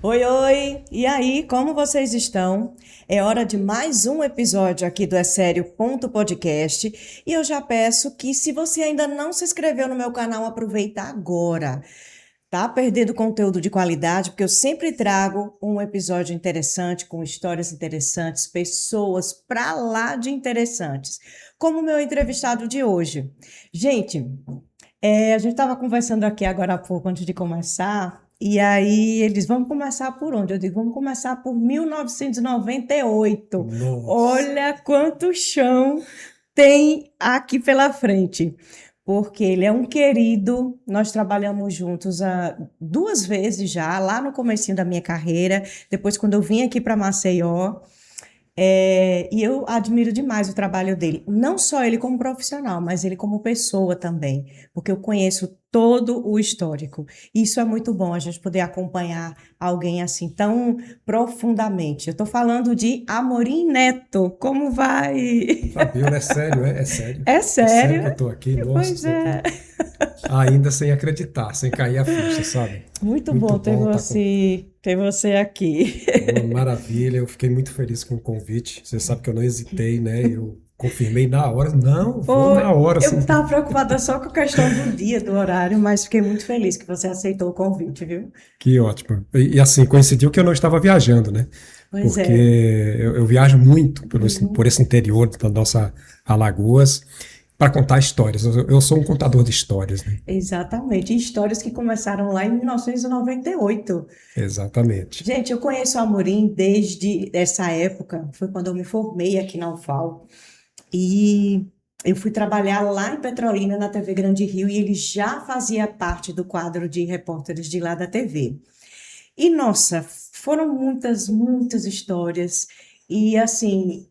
Oi, oi! E aí, como vocês estão? É hora de mais um episódio aqui do É Sério Ponto Podcast. E eu já peço que, se você ainda não se inscreveu no meu canal, aproveita agora. Tá perdendo conteúdo de qualidade, porque eu sempre trago um episódio interessante, com histórias interessantes, pessoas pra lá de interessantes, como o meu entrevistado de hoje. Gente, a gente estava conversando aqui agora há pouco, antes de começar, e aí eles vão começar por onde? Eu digo, vamos começar por 1998. Nossa. Olha quanto chão tem aqui pela frente, porque ele é um querido. Nós trabalhamos juntos duas vezes já, lá no comecinho da minha carreira, depois quando eu vim aqui para Maceió. E eu admiro demais o trabalho dele, não só ele como profissional, mas ele como pessoa também, porque eu conheço todo o histórico. Isso é muito bom, a gente poder acompanhar alguém assim tão profundamente. Eu estou falando de Amorim Neto, como vai? Fabiola, é sério, é sério. É É sério sério? que eu tô aqui, nossa, Pois você é. tá ainda sem acreditar, sem cair a ficha, sabe? Muito Muito bom ter bom, tá com você aqui. uma maravilha. Eu fiquei muito feliz com o convite. Você sabe que eu não hesitei, né? Eu confirmei na hora. Não, vou Foi. na hora, Eu assim. estava preocupada só com a questão do dia, do horário, mas fiquei muito feliz que você aceitou o convite, viu? Que ótimo. Assim, coincidiu que eu não estava viajando, né? Pois Porque é. eu viajo muito por Uhum. esse interior da nossa Alagoas para contar histórias. Eu sou um contador de histórias, né? Exatamente. Histórias que começaram lá em 1998. Exatamente. Gente, eu conheço o Amorim desde essa época, foi quando eu me formei aqui na UFAL. E eu fui trabalhar lá em Petrolina, na TV Grande Rio, e ele já fazia parte do quadro de repórteres de lá da TV. E, nossa, foram muitas, muitas histórias. E, assim,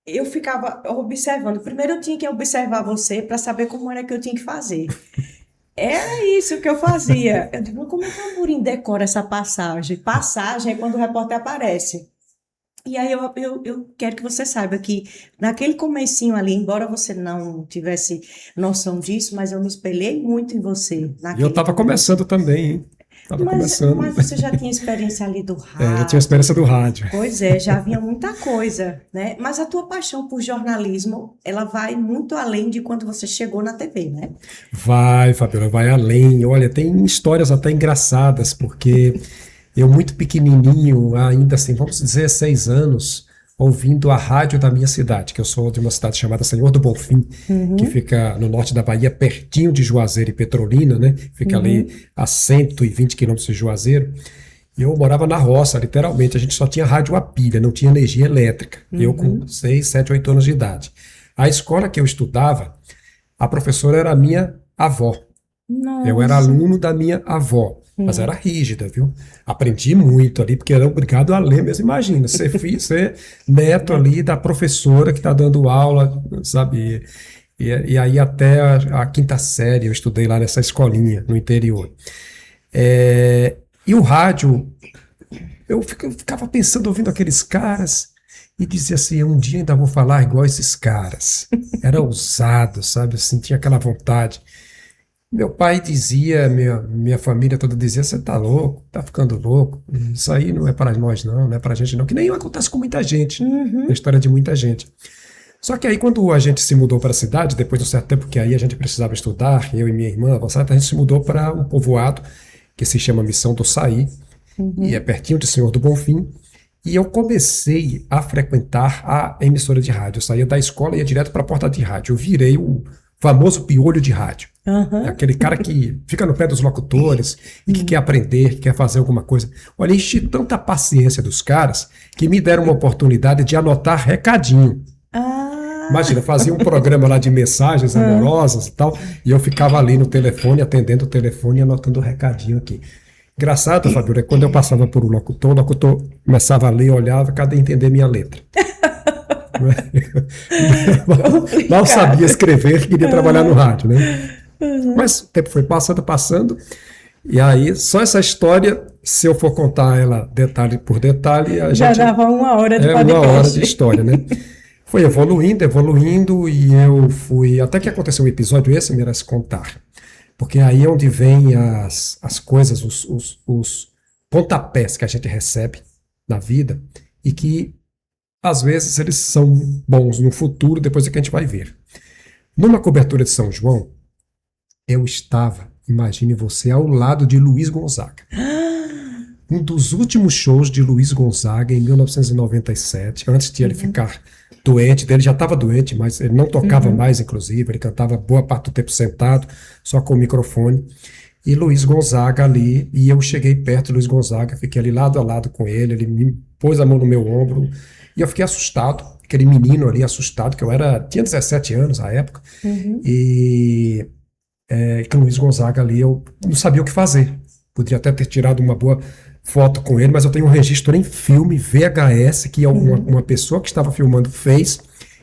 eu ficava observando. Primeiro, eu tinha que observar você para saber como era que eu tinha que fazer. Era isso que eu fazia. Eu digo, como é que a Amorim decora essa passagem? Passagem é quando o repórter aparece. E aí eu quero que você saiba que naquele comecinho ali, embora você não tivesse noção disso, mas eu me espelhei muito em você E eu naquele estava começo. começando também, hein? Estava Mas começando. você já tinha experiência ali do Já tinha a experiência rádio. do rádio. Pois é, já havia muita coisa, né? Mas a tua paixão por jornalismo, ela vai muito além de quando você chegou na TV, né? Vai, Fabiola, vai além. Olha, tem histórias até engraçadas, porque eu, muito pequenininho, ainda assim, vamos dizer, 6 anos, ouvindo a rádio da minha cidade, que eu sou de uma cidade chamada Senhor do Bonfim, que Uhum, fica no norte da Bahia, pertinho de Juazeiro e Petrolina, né? Fica ali uhum, a 120 quilômetros de Juazeiro. E eu morava na roça, literalmente. A gente só tinha rádio a pilha, não tinha energia elétrica. Eu com uhum. 6, 7, 8 anos de idade. A escola que eu estudava, a professora era a minha avó. Eu era Nossa. aluno da minha avó, mas era Hum. rígida, viu? Aprendi muito ali, porque era obrigado a ler mesmo. Imagina, ser neto ali da professora que está dando aula, sabe? E aí até a quinta série eu estudei lá nessa escolinha no interior. E o rádio, eu ficava pensando, ouvindo aqueles caras, e dizia assim: um dia ainda vou falar igual esses caras. Era ousado, sabe? Assim, tinha aquela vontade. Meu pai dizia, minha família toda dizia: você tá louco, tá ficando louco. Isso aí não é para nós, não, não é para a gente, não. Que nem acontece com muita gente, na Uhum. história de muita gente. Só que aí, quando a gente se mudou para a cidade, depois de um certo tempo que aí a gente precisava estudar, eu e minha irmã, a gente se mudou para um povoado que se chama Missão do Saí, e é Uhum. pertinho de Senhor do Bonfim. E eu comecei a frequentar a emissora de rádio. Eu saía da escola e ia direto para a porta de rádio. Eu virei o famoso piolho de rádio. É Aham. aquele cara que fica no pé dos locutores e que quer aprender, que quer fazer alguma coisa. Olha, enchi tanta paciência dos caras que me deram uma oportunidade de anotar recadinho. Ah, Imagina, fazia um programa lá de mensagens ah. amorosas e tal, e eu ficava ali no telefone, atendendo o telefone e anotando o recadinho aqui. Engraçado, Fabio, é quando eu passava por um locutor, o locutor começava a ler, olhava, cadê entender minha letra? Mal sabia Complicado. escrever, queria trabalhar no Aham. rádio, né? Aham. Mas o tempo foi passando, passando, e aí só essa história, se eu for contar ela detalhe por detalhe, a Já gente dava uma hora de é uma hora podcast. de história, né? Foi evoluindo, evoluindo, e eu fui. Até que aconteceu um episódio, esse merece contar. Porque aí é onde vem as coisas, os pontapés que a gente recebe na vida e que, às vezes, eles são bons no futuro, depois é que a gente vai ver. Numa cobertura de São João, eu estava, imagine você, ao lado de Luiz Gonzaga. Um dos últimos shows de Luiz Gonzaga em 1997, antes de ele ficar doente, ele já estava doente, mas ele não tocava mais, inclusive, ele cantava boa parte do tempo sentado, só com o microfone. E Luiz Gonzaga ali, e eu cheguei perto de Luiz Gonzaga, fiquei ali lado a lado com ele me pôs a mão no meu ombro, e eu fiquei assustado, aquele menino ali assustado, que tinha 17 anos na época, e com Luiz Gonzaga ali eu não sabia o que fazer. Poderia até ter tirado uma boa foto com ele, mas eu tenho um registro em filme, VHS, que uma pessoa que estava filmando fez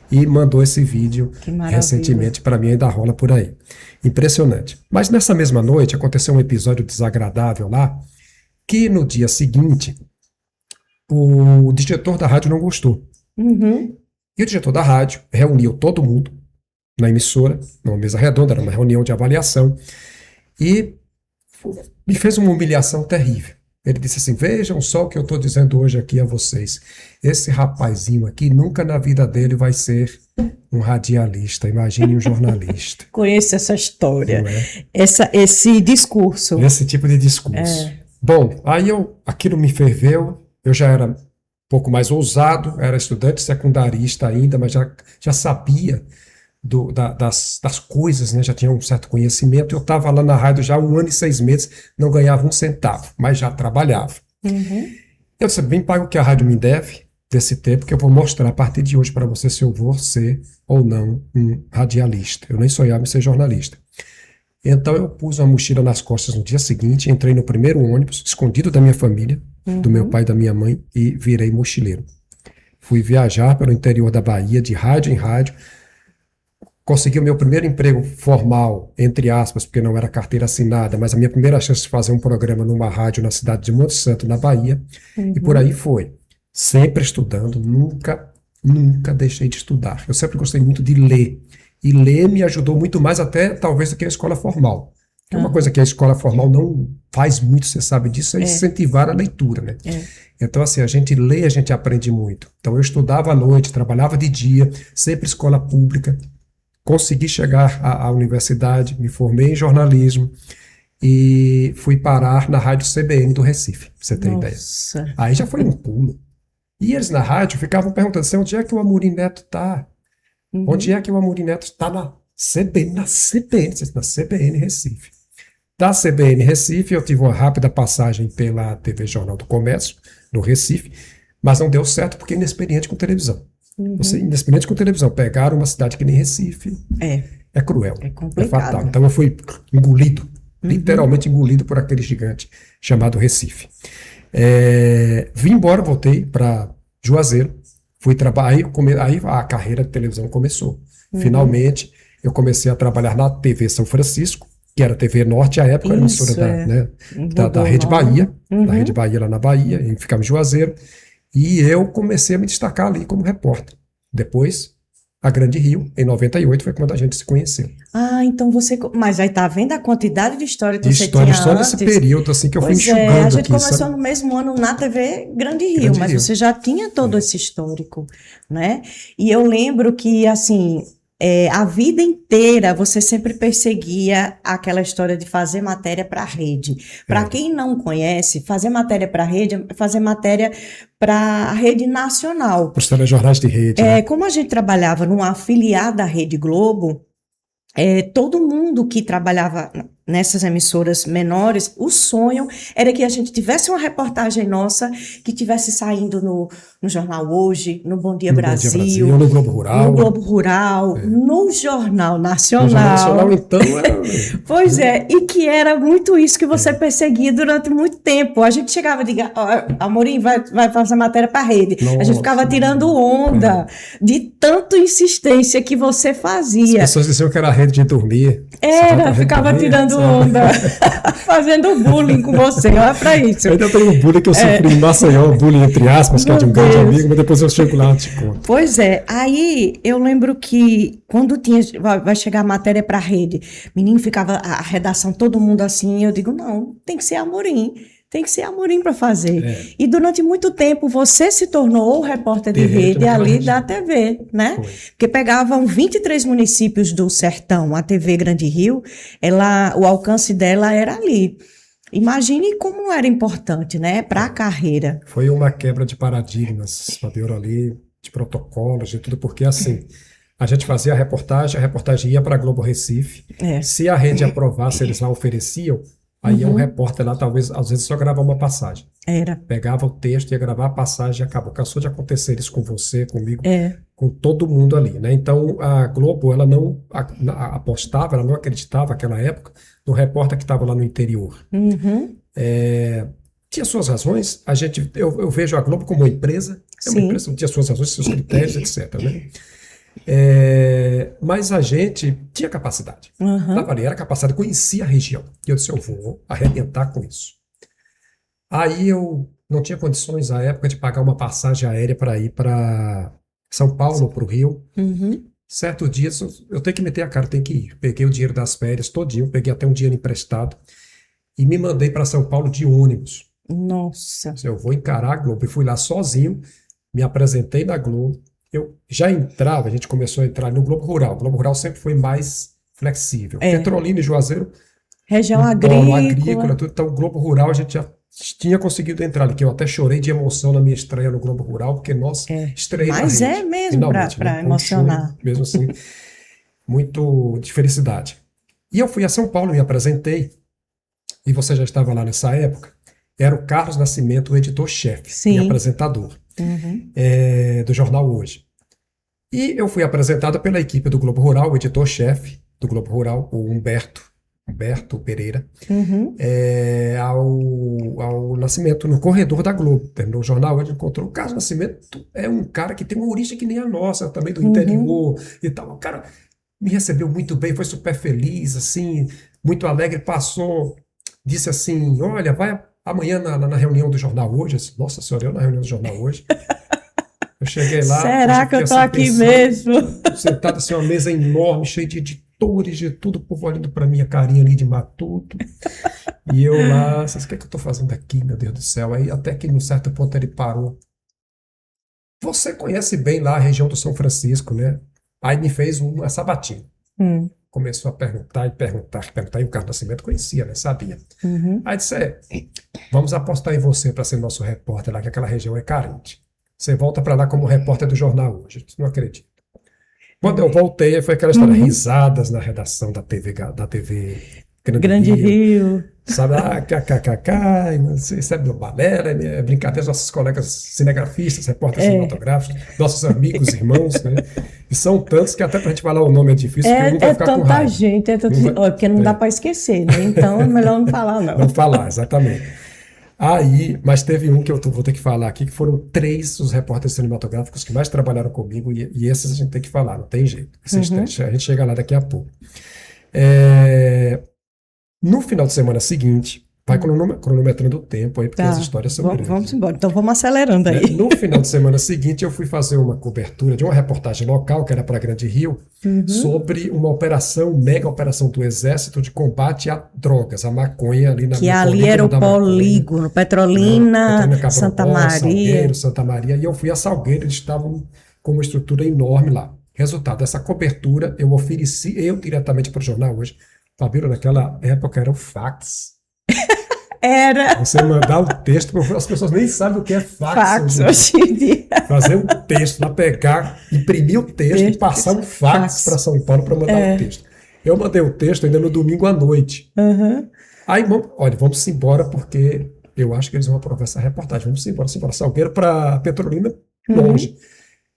e mandou esse vídeo recentemente para mim, ainda rola por aí. Impressionante. Mas nessa mesma noite aconteceu um episódio desagradável lá, que no dia seguinte o diretor da rádio não gostou. E o diretor da rádio reuniu todo mundo na emissora, numa mesa redonda, era uma reunião de avaliação, e me fez uma humilhação terrível. Ele disse assim: vejam só o que eu estou dizendo hoje aqui a vocês. Esse rapazinho aqui nunca na vida dele vai ser um radialista, imagine um jornalista. Conheço essa história, Não é? esse discurso. Esse tipo de discurso. Bom, aí aquilo me ferveu, eu já era um pouco mais ousado, era estudante secundarista ainda, mas já sabia das coisas, né? Já tinha um certo conhecimento. Eu estava lá na rádio já há 1 ano e 6 meses, não ganhava um centavo, mas já trabalhava. Eu disse: bem pago o que a rádio me deve desse tempo, que eu vou mostrar a partir de hoje para você se eu vou ser ou não um radialista. Eu nem sonhava em ser jornalista. Então eu pus uma mochila nas costas no dia seguinte, entrei no primeiro ônibus, escondido da minha família, do meu pai e da minha mãe, e virei mochileiro. Fui viajar pelo interior da Bahia, de rádio em rádio. Consegui o meu primeiro emprego formal, entre aspas, porque não era carteira assinada, mas a minha primeira chance de fazer um programa numa rádio na cidade de Monte Santo, na Bahia, e por aí foi. Sempre estudando, nunca deixei de estudar. Eu sempre gostei muito de ler, e ler me ajudou muito mais até, talvez, do que a escola formal. Que uma coisa que a escola formal não faz muito, você sabe disso, é incentivar a leitura, né? Então, assim, a gente lê, a gente aprende muito. Então, eu estudava à noite, trabalhava de dia, sempre escola pública. Consegui chegar à universidade, me formei em jornalismo e fui parar na rádio CBN do Recife, pra você ter ideia. Aí já foi um pulo. E eles na rádio ficavam perguntando assim: onde é que o Amorim Neto tá? Onde é que o Amorim Neto está? Na CBN, na CBN Recife. Da CBN Recife, eu tive uma rápida passagem pela TV Jornal do Comércio, no Recife, mas não deu certo porque inexperiente com televisão. Você, inexperiente com televisão, pegar uma cidade que nem Recife é cruel, é fatal. Então eu fui engolido, literalmente engolido por aquele gigante chamado Recife. Vim embora, voltei para Juazeiro, fui trabalhar, aí a carreira de televisão começou. Finalmente eu comecei a trabalhar na TV São Francisco, que era a TV Norte à época, era emissora da Rede Bahia, da Rede Bahia lá na Bahia, e ficava em Juazeiro. E eu comecei a me destacar ali como repórter. Depois, a Grande Rio, em 98, foi quando a gente se conheceu. Então você... Mas aí tá vendo a quantidade de história que você tinha só nesse período, assim, que eu fui enxugando aqui. A gente começou no mesmo ano na TV Grande Rio, mas você já tinha todo esse histórico, né? E eu lembro que, assim... a vida inteira você sempre perseguia aquela história de fazer matéria para a rede. Para quem não conhece, fazer matéria para a rede é fazer matéria para a rede nacional. Para os telejornais de rede. Né? Como a gente trabalhava numa afiliada à Rede Globo, todo mundo que trabalhava nessas emissoras menores, o sonho era que a gente tivesse uma reportagem nossa que tivesse saindo no Jornal Hoje, no Bom Dia Brasil, no Globo Rural. No Globo Rural, no Jornal Nacional. No Jornal Nacional, então, Pois e que era muito isso que você perseguia durante muito tempo. A gente chegava e dizia: Amorim, vai fazer matéria para a rede. Nossa, a gente ficava tirando onda de tanta insistência que você fazia. As pessoas diziam que era a rede de dormir. Ficava tirando onda, fazendo bullying com você, olha pra isso. Ainda tem um bullying que eu sofri em Maceió, bullying entre aspas, que é de um grande amigo, mas depois eu chego lá e te conto. Pois aí eu lembro que quando vai chegar a matéria pra rede, menino, ficava a redação, todo mundo assim, eu digo: não, tem que ser Amorim. Tem que ser Amorim para fazer. É. E durante muito tempo você se tornou o repórter de rede ali da TV, né? Foi. Porque pegavam 23 municípios do sertão, a TV Grande Rio, o alcance dela era ali. Imagine como era importante, né, para a carreira. Foi uma quebra de paradigmas, Fabiola, ali, de protocolos, de tudo, porque assim, a gente fazia a reportagem ia para a Globo Recife. É. Se a rede aprovasse, eles lá ofereciam, aí ia um repórter lá, talvez, às vezes, só gravava uma passagem. Era. Pegava o texto, ia gravar a passagem e acabou. Cansou de acontecer isso com você, comigo, É. com todo mundo ali, né? Então, a Globo, ela não apostava, ela não acreditava naquela época no repórter que estava lá no interior. Uhum. Tinha suas razões, eu vejo a Globo como uma empresa, é uma Sim. empresa, tinha suas razões, seus critérios, etc, né? Mas a gente tinha capacidade. Uhum. Tava ali, era capacidade, conhecia a região. E eu disse, eu vou arrebentar com isso. Aí eu não tinha condições, à época, de pagar uma passagem aérea para ir para São Paulo, para o Rio. Uhum. Certo dia, eu tenho que meter a cara, tenho que ir. Peguei o dinheiro das férias todinho, peguei até um dinheiro emprestado e me mandei para São Paulo de ônibus. Nossa. Eu vou encarar a Globo. E fui lá sozinho, me apresentei na Globo. Eu já entrava, a gente começou a entrar no Globo Rural. O Globo Rural sempre foi mais flexível. É. Petrolina e Juazeiro, Região polo agrícola. agrícola, tudo. Então o Globo Rural a gente já tinha conseguido entrar ali, que eu até chorei de emoção na minha estreia no Globo Rural, porque nós estreiei na Mas rede, é mesmo finalmente, para né? emocionar. Choro, mesmo assim, muito de felicidade. E eu fui a São Paulo, me apresentei, e você já estava lá nessa época, era o Carlos Nascimento, o editor-chefe e Sim. apresentador Uhum. do Jornal Hoje. E eu fui apresentado pela equipe do Globo Rural, o editor-chefe do Globo Rural, o Humberto Pereira, Uhum. ao Nascimento, no corredor da Globo. Terminou o jornal, ele encontrou o Carlos Nascimento, é um cara que tem uma origem que nem a nossa, também do interior e tal. O cara me recebeu muito bem, foi super feliz, assim, muito alegre, passou, disse assim, olha, vai amanhã na reunião do jornal hoje. Eu disse, nossa senhora, eu na reunião do jornal hoje? Eu cheguei lá... Será que eu tô aqui mesmo? Sentado assim, uma mesa enorme, cheia de editores, de tudo, o povo olhando pra minha carinha ali de matuto. E eu lá, vocês, o que é que eu tô fazendo aqui, meu Deus do céu? Aí até que num certo ponto ele parou. Você conhece bem lá a região do São Francisco, né? Aí me fez uma sabatina. Começou a perguntar, e o Carlos Nascimento conhecia, né? Sabia. Aí disse, vamos apostar em você para ser nosso repórter lá, que aquela região é carente. Você volta para lá como repórter do jornal hoje. Eu disse, não acredito. Quando eu voltei, foi aquela história, risadas na redação da TV Grande Rio. Sabe, isso é balela, é brincadeira, nossos colegas cinegrafistas, repórteres cinematográficos, nossos amigos, irmãos, né? E são tantos que até pra gente falar o nome é difícil, porque um vai ficar com tanta raiva. gente, porque não dá para esquecer, né? Então é melhor não falar, não. Não falar, exatamente. Aí, mas teve um que eu vou ter que falar aqui, que foram 3 os repórteres cinematográficos que mais trabalharam comigo, e esses a gente tem que falar, não tem jeito. A gente chega lá daqui a pouco. No final de semana seguinte, vai cronometrando o tempo aí, porque as histórias são grandes. Vamos embora, então vamos acelerando aí. No final de semana seguinte, eu fui fazer uma cobertura de uma reportagem local, que era para Grande Rio, sobre uma mega operação do Exército de combate a drogas, a maconha ali na Que ali era o polígono, Petrolina, Santa Maria. Salgueiro, Santa Maria, e eu fui a Salgueiro, eles estavam com uma estrutura enorme lá. Resultado dessa cobertura, eu ofereci, diretamente para o jornal hoje. Fabíola, naquela época era o fax. Era. Você mandar o texto, as pessoas nem sabem o que é fax. Hoje em dia. Fazer um texto lá, pegar, imprimir o texto e passar um fax para São Paulo para mandar o texto. Eu mandei o texto ainda no domingo à noite. Aí, olha, vamos embora porque eu acho que eles vão aprovar essa reportagem. Vamos embora. Salgueiro para Petrolina, longe.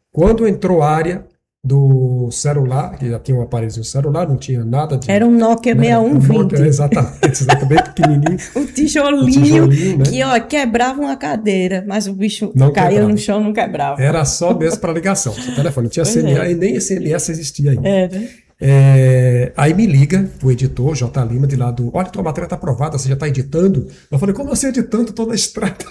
Quando entrou a área do celular, que já tinha um aparelhozinho celular, não tinha nada de... Era um Nokia 6120. Exatamente, bem pequenininho. Um tijolinho né? Que quebrava uma cadeira, mas o bicho não caía quebrava. no chão, não quebrava. Era só mesmo para ligação, seu telefone, não tinha SMS, e nem SMS existia ainda. Aí me liga o editor, J. Lima, de lá do... Olha, tua matéria está aprovada, você já está editando? Eu falei, como assim editando? Estou na estrada.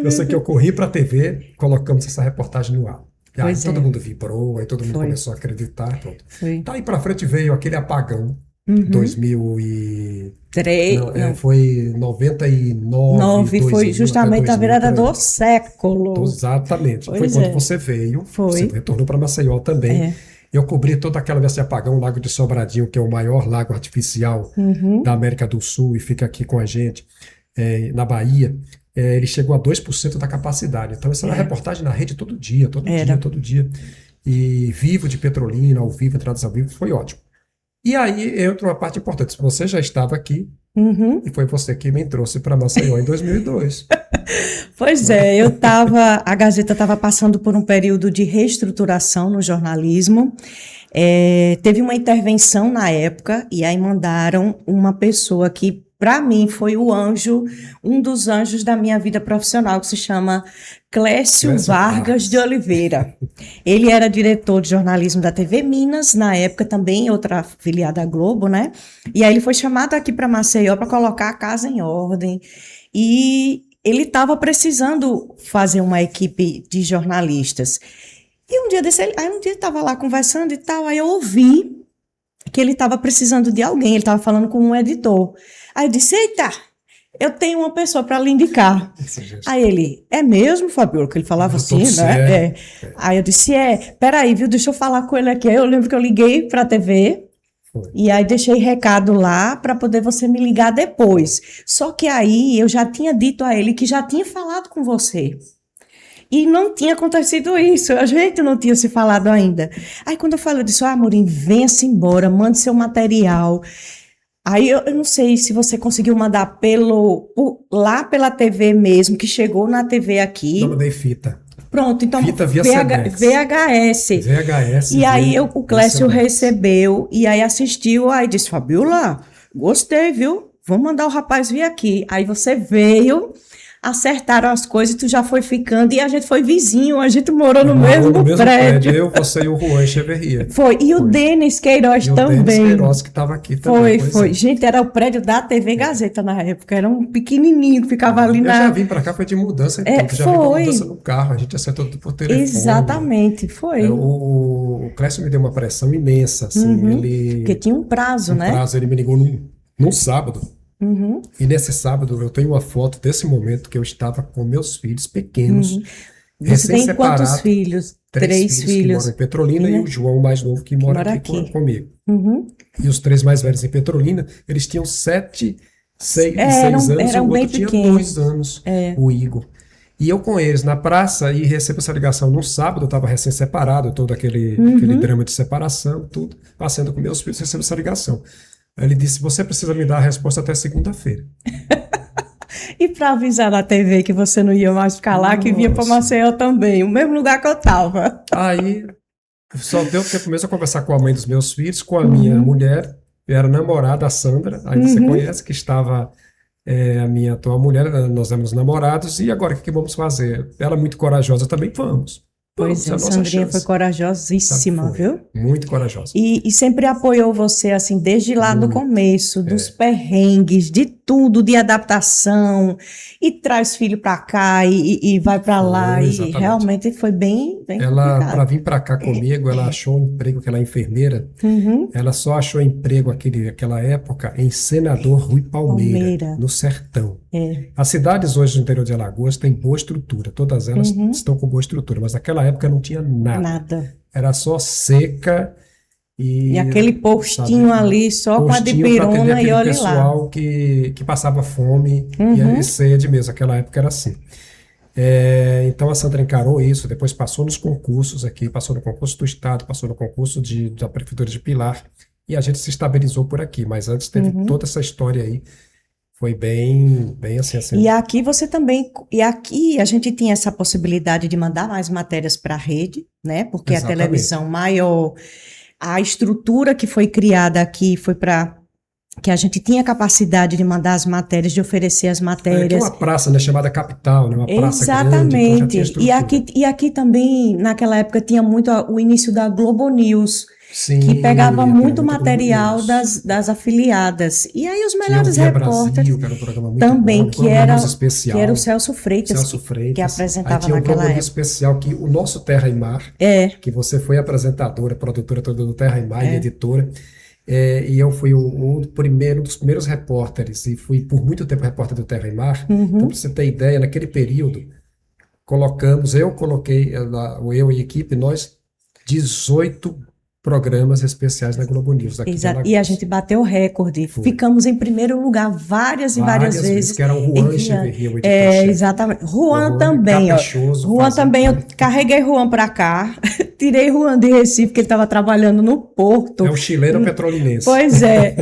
Eu sei que eu corri para a TV, colocamos essa reportagem no ar. Aí todo mundo vibrou, aí todo mundo começou a acreditar. Pronto. Daí pra frente veio aquele apagão, 2000 e... Não. Foi 99, 9 foi 2000, justamente até a 2000, virada por aí. do século. Exatamente. Foi Pois quando é. você veio, você Foi. retornou para Maceió também. É. Eu cobri toda aquela vez de apagão, o Lago de Sobradinho, que é o maior lago artificial da América do Sul e fica aqui com a gente, na Bahia. Ele chegou a 2% da capacidade. Então, essa era uma reportagem na rede todo dia, todo Era. dia, todo dia. E vivo de Petrolina, ao vivo, entradas ao vivo, foi ótimo. E aí entra uma parte importante. Você já estava aqui e foi você que me trouxe para Maceió em 2002. Pois é, a Gazeta estava passando por um período de reestruturação no jornalismo. Teve uma intervenção na época e aí mandaram uma pessoa que, para mim, foi um dos anjos da minha vida profissional, que se chama Clécio Vargas de Oliveira. Ele era diretor de jornalismo da TV Minas, na época também, outra afiliada à Globo, né? E aí ele foi chamado aqui para Maceió para colocar a casa em ordem. E ele estava precisando fazer uma equipe de jornalistas. E um dia estava lá conversando e tal, aí eu ouvi que ele estava precisando de alguém, ele estava falando com um editor. Aí eu disse, eita, eu tenho uma pessoa para lhe indicar. Aí ele, é mesmo, Fabiola? Que ele falava assim, né? Aí eu disse, peraí, viu, deixa eu falar com ele aqui. Aí eu lembro que eu liguei para a TV, e aí deixei recado lá para poder você me ligar depois. Só que aí eu já tinha dito a ele que já tinha falado com você. E não tinha acontecido isso, a gente não tinha se falado ainda. Aí quando eu falei, eu disse, Amorim, venha-se embora, mande seu material. Aí eu não sei se você conseguiu mandar lá pela TV mesmo, que chegou na TV aqui. Não, mandei fita. Pronto, então fita via VHS. VHS. E aí o Clécio recebeu, e aí assistiu, aí disse, Fabiola, gostei, viu? Vamos mandar o rapaz vir aqui. Aí você veio, acertaram as coisas, tu já foi ficando, e a gente foi vizinho, a gente morou no mesmo prédio. Eu, você e o Juan Echeverria. Foi, e o Denis Queiroz também. O Denis Queiroz que estava aqui também. Foi. Gente, era o prédio da TV Gazeta na época, era um pequenininho, ficava ali na... Eu já vim para cá, foi de mudança, então, já vim para mudança no carro, a gente acertou tudo por telefone. Exatamente, foi. O Clécio me deu uma pressão imensa, assim, Porque tinha um prazo, né? Ele me ligou num sábado. E nesse sábado eu tenho uma foto desse momento que eu estava com meus filhos pequenos, Você tem quantos filhos? 3 filhos que moram em Petrolina e o João mais novo que mora aqui comigo. E os 3 mais velhos em Petrolina, eles tinham 7, 6 anos, o outro tinha 2 anos, o Igor. E eu com eles na praça e recebo essa ligação num sábado, eu estava recém-separado, todo aquele drama de separação, tudo, passando com meus filhos, recebo essa ligação. Ele disse, você precisa me dar a resposta até segunda-feira. E para avisar na TV que você não ia mais ficar lá, que vinha para Maceió também, o mesmo lugar que eu estava. Aí, só deu tempo mesmo a conversar com a mãe dos meus filhos, com a minha mulher, eu era namorada, a Sandra, aí você conhece, que estava a minha atual mulher, nós éramos namorados, e agora o que vamos fazer? Ela é muito corajosa também, vamos. Pois é, a Sandrinha foi corajosíssima, viu? Muito corajosa. E sempre apoiou você, assim, desde lá do começo, dos perrengues, de tudo, de adaptação, e traz filho pra cá, e vai pra lá, exatamente. E realmente foi bem ela, complicado. para vir pra cá comigo, ela achou um emprego, que ela é enfermeira, ela só achou emprego aquela época em Senador Rui Palmeira, no Sertão. As cidades hoje do interior de Alagoas têm boa estrutura, todas elas estão com boa estrutura, mas naquela época não tinha nada. Era só seca e aquele postinho ali só com a dipirona e olha pessoal lá. Que passava fome e sede mesmo, aquela época era assim. Então a Sandra encarou isso, depois passou nos concursos aqui, passou no concurso do Estado, passou no concurso da Prefeitura de Pilar e a gente se estabilizou por aqui, mas antes teve toda essa história aí. Foi bem assim. E aqui você também, e aqui a gente tinha essa possibilidade de mandar mais matérias para a rede, né? Porque a televisão maior, a estrutura que foi criada aqui foi para que a gente tinha capacidade de mandar as matérias, de oferecer as matérias. Uma praça, né, chamada Capital, né? Uma praça exatamente. Grande, então e aqui também, naquela época, tinha muito o início da Globo News. Sim, que pegava muito material das afiliadas. E aí os melhores repórteres também, que era o Celso Freitas, que apresentava aí naquela época. Especial que o nosso Terra e Mar, que você foi apresentadora, produtora toda do Terra e Mar e editora, E eu fui um dos primeiros repórteres, e fui por muito tempo repórter do Terra e Mar. Então, para você ter ideia, naquele período, eu coloquei, eu e a equipe, nós, 18 programas especiais na Globo News. Aqui Exato. E a gente bateu o recorde. Foi. Ficamos em primeiro lugar várias e várias vezes. Que era o Juan Echeverria, o editor-chefe. Exatamente. Juan também. Juan também, eu carreguei Juan para cá. Tirei Juan de Recife, porque ele estava trabalhando no Porto. É o chileno petrolinense. Pois é.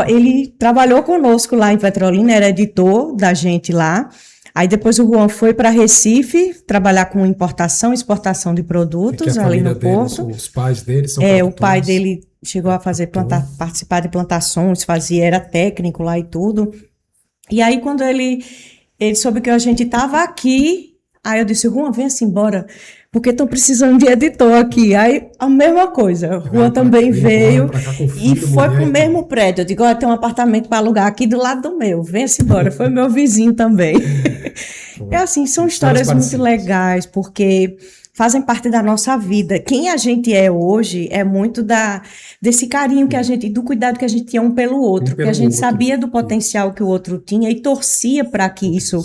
Ele trabalhou conosco lá em Petrolina, era editor da gente lá. Aí depois o Juan foi para Recife trabalhar com importação e exportação de produtos ali no Porto. Os pais dele são o pai dele chegou a fazer participar de plantações, era técnico lá e tudo. E aí quando ele soube que a gente estava aqui, aí eu disse, Juan, vem-se embora, porque estão precisando de editor aqui. Aí a mesma coisa, o Juan também veio e foi pro mesmo prédio. Eu digo, tem um apartamento para alugar aqui do lado do meu, vem-se embora. Foi meu vizinho também. É assim, são histórias muito legais, porque fazem parte da nossa vida. Quem a gente é hoje é muito desse carinho que a gente, do cuidado que a gente tinha um pelo outro, porque a gente sabia do potencial que o outro tinha e torcia para que isso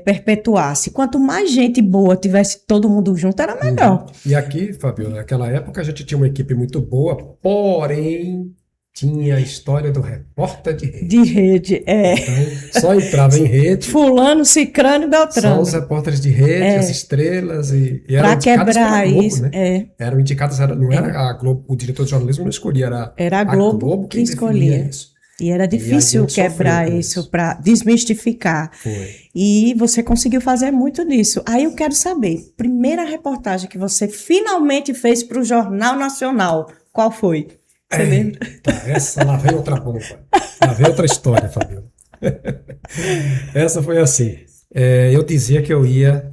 perpetuasse. Quanto mais gente boa tivesse todo mundo junto, era melhor. E aqui, Fabiola, naquela época a gente tinha uma equipe muito boa, porém tinha a história do repórter de rede. De rede, Então, só entrava em rede. Fulano, Cicrano e Beltrano. Só os repórteres de rede, as estrelas. E eram indicadas pela Globo, isso, né? Eram indicadas, não era a Globo, o diretor de jornalismo não escolhia, era a Globo que escolhia. Isso. E era difícil quebrar isso para desmistificar. Foi. E você conseguiu fazer muito disso. Aí eu quero saber, primeira reportagem que você finalmente fez para o Jornal Nacional, qual foi? Você lembra? Essa lá vem outra bomba. Lá vem outra história, Fabiola. Essa foi assim. Eu dizia que eu ia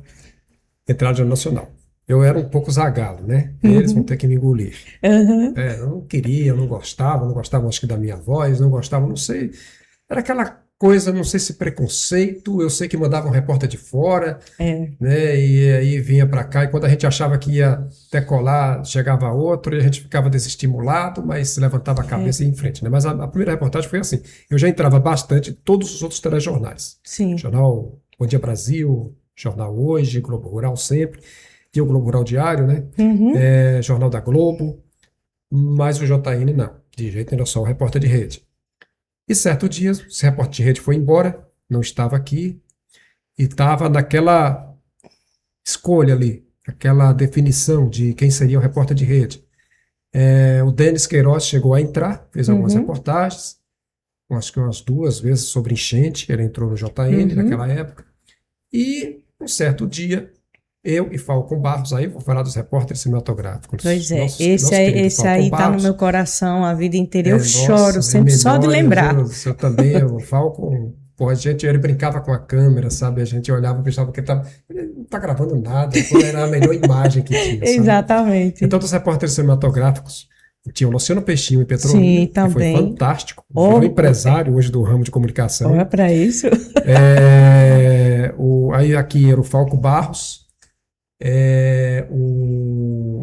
entrar no Jornal Nacional. Eu era um pouco zagalo, né? Eles vão ter que me engolir. Eu não queria, eu não gostava acho que da minha voz, não gostava, não sei. Era aquela coisa, não sei se preconceito, eu sei que mandava um repórter de fora, né? E aí vinha para cá, e quando a gente achava que ia decolar, chegava outro, e a gente ficava desestimulado, mas levantava a cabeça e ia em frente, né? Mas a primeira reportagem foi assim, eu já entrava bastante em todos os outros telejornais. Sim. Jornal Bom Dia Brasil, Jornal Hoje, Globo Rural sempre, tinha o Globo Rural Diário, né? Jornal da Globo, mas o JN não, de jeito nenhum, só o repórter de rede. E certo dia, esse repórter de rede foi embora, não estava aqui, e estava naquela escolha ali, aquela definição de quem seria o repórter de rede. O Denis Queiroz chegou a entrar, fez algumas reportagens, acho que umas 2 vezes sobre enchente, ele entrou no JN naquela época. E um certo dia, eu e Falcon Barros, aí vou falar dos repórteres cinematográficos. Pois é, esse aí tá no meu coração a vida inteira. Eu choro sempre só de lembrar. Eu também, o Falcon, ele brincava com a câmera, sabe? A gente olhava e pensava que ele não tá gravando nada, era a melhor imagem que tinha. Exatamente. Então, dos repórteres cinematográficos, tinha o Luciano Peixinho em Petrolina, que foi fantástico. Um empresário hoje do ramo de comunicação. Olha para isso. Aí aqui era o Falco Barros.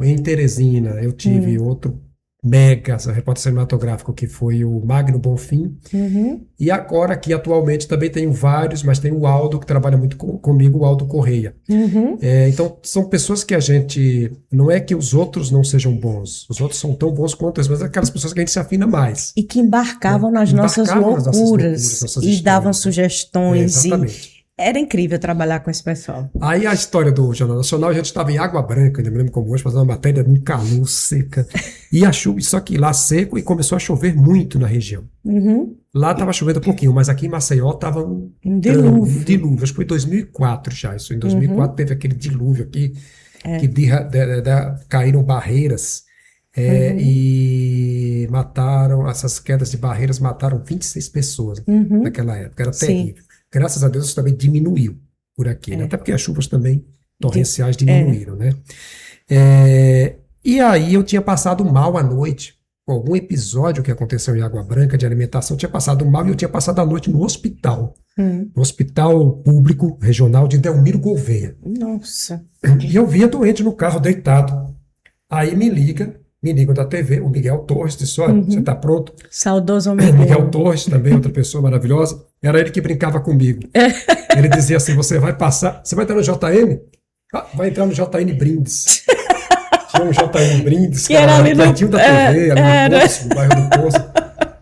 Em Teresina eu tive outro mega repórter cinematográfico que foi o Magno Bonfim, e agora aqui atualmente também tenho vários, mas tem o Aldo que trabalha muito comigo, o Aldo Correia. Então são pessoas que a gente, não é que os outros não sejam bons, os outros são tão bons quanto as, mas é aquelas pessoas que a gente se afina mais. E que embarcavam nas nossas loucuras e davam sugestões. Exatamente. Era incrível trabalhar com esse pessoal. Aí a história do Jornal Nacional, a gente estava em Água Branca, eu me lembro como hoje, fazendo uma matéria num calor seca. E a chuva, só que lá seco, e começou a chover muito na região. Lá estava chovendo um pouquinho, mas aqui em Maceió estava um dilúvio. Acho que foi em 2004 já. Isso, em 2004 teve aquele dilúvio aqui, que caíram barreiras e mataram, essas quedas de barreiras mataram 26 pessoas naquela época. Era terrível. Graças a Deus isso também diminuiu por aqui, né? Até porque as chuvas também torrenciais diminuíram, né? E aí eu tinha passado mal à noite, com algum episódio que aconteceu em Água Branca de alimentação, eu tinha passado mal e eu tinha passado a noite no hospital. No Hospital Público Regional de Delmiro Gouveia. Nossa! E eu via doente no carro, deitado. Aí me liga me ligam da TV, o Miguel Torres disse, olha, você está pronto? Saudoso Miguel Miguel. Torres, também outra pessoa maravilhosa, era ele que brincava comigo. Ele dizia assim, você vai entrar no JN? Ah, vai entrar no JN Brindes. Tinha um JN Brindes, Que era ali no- pertinho da TV, ali era. no Poço, no bairro do Poço.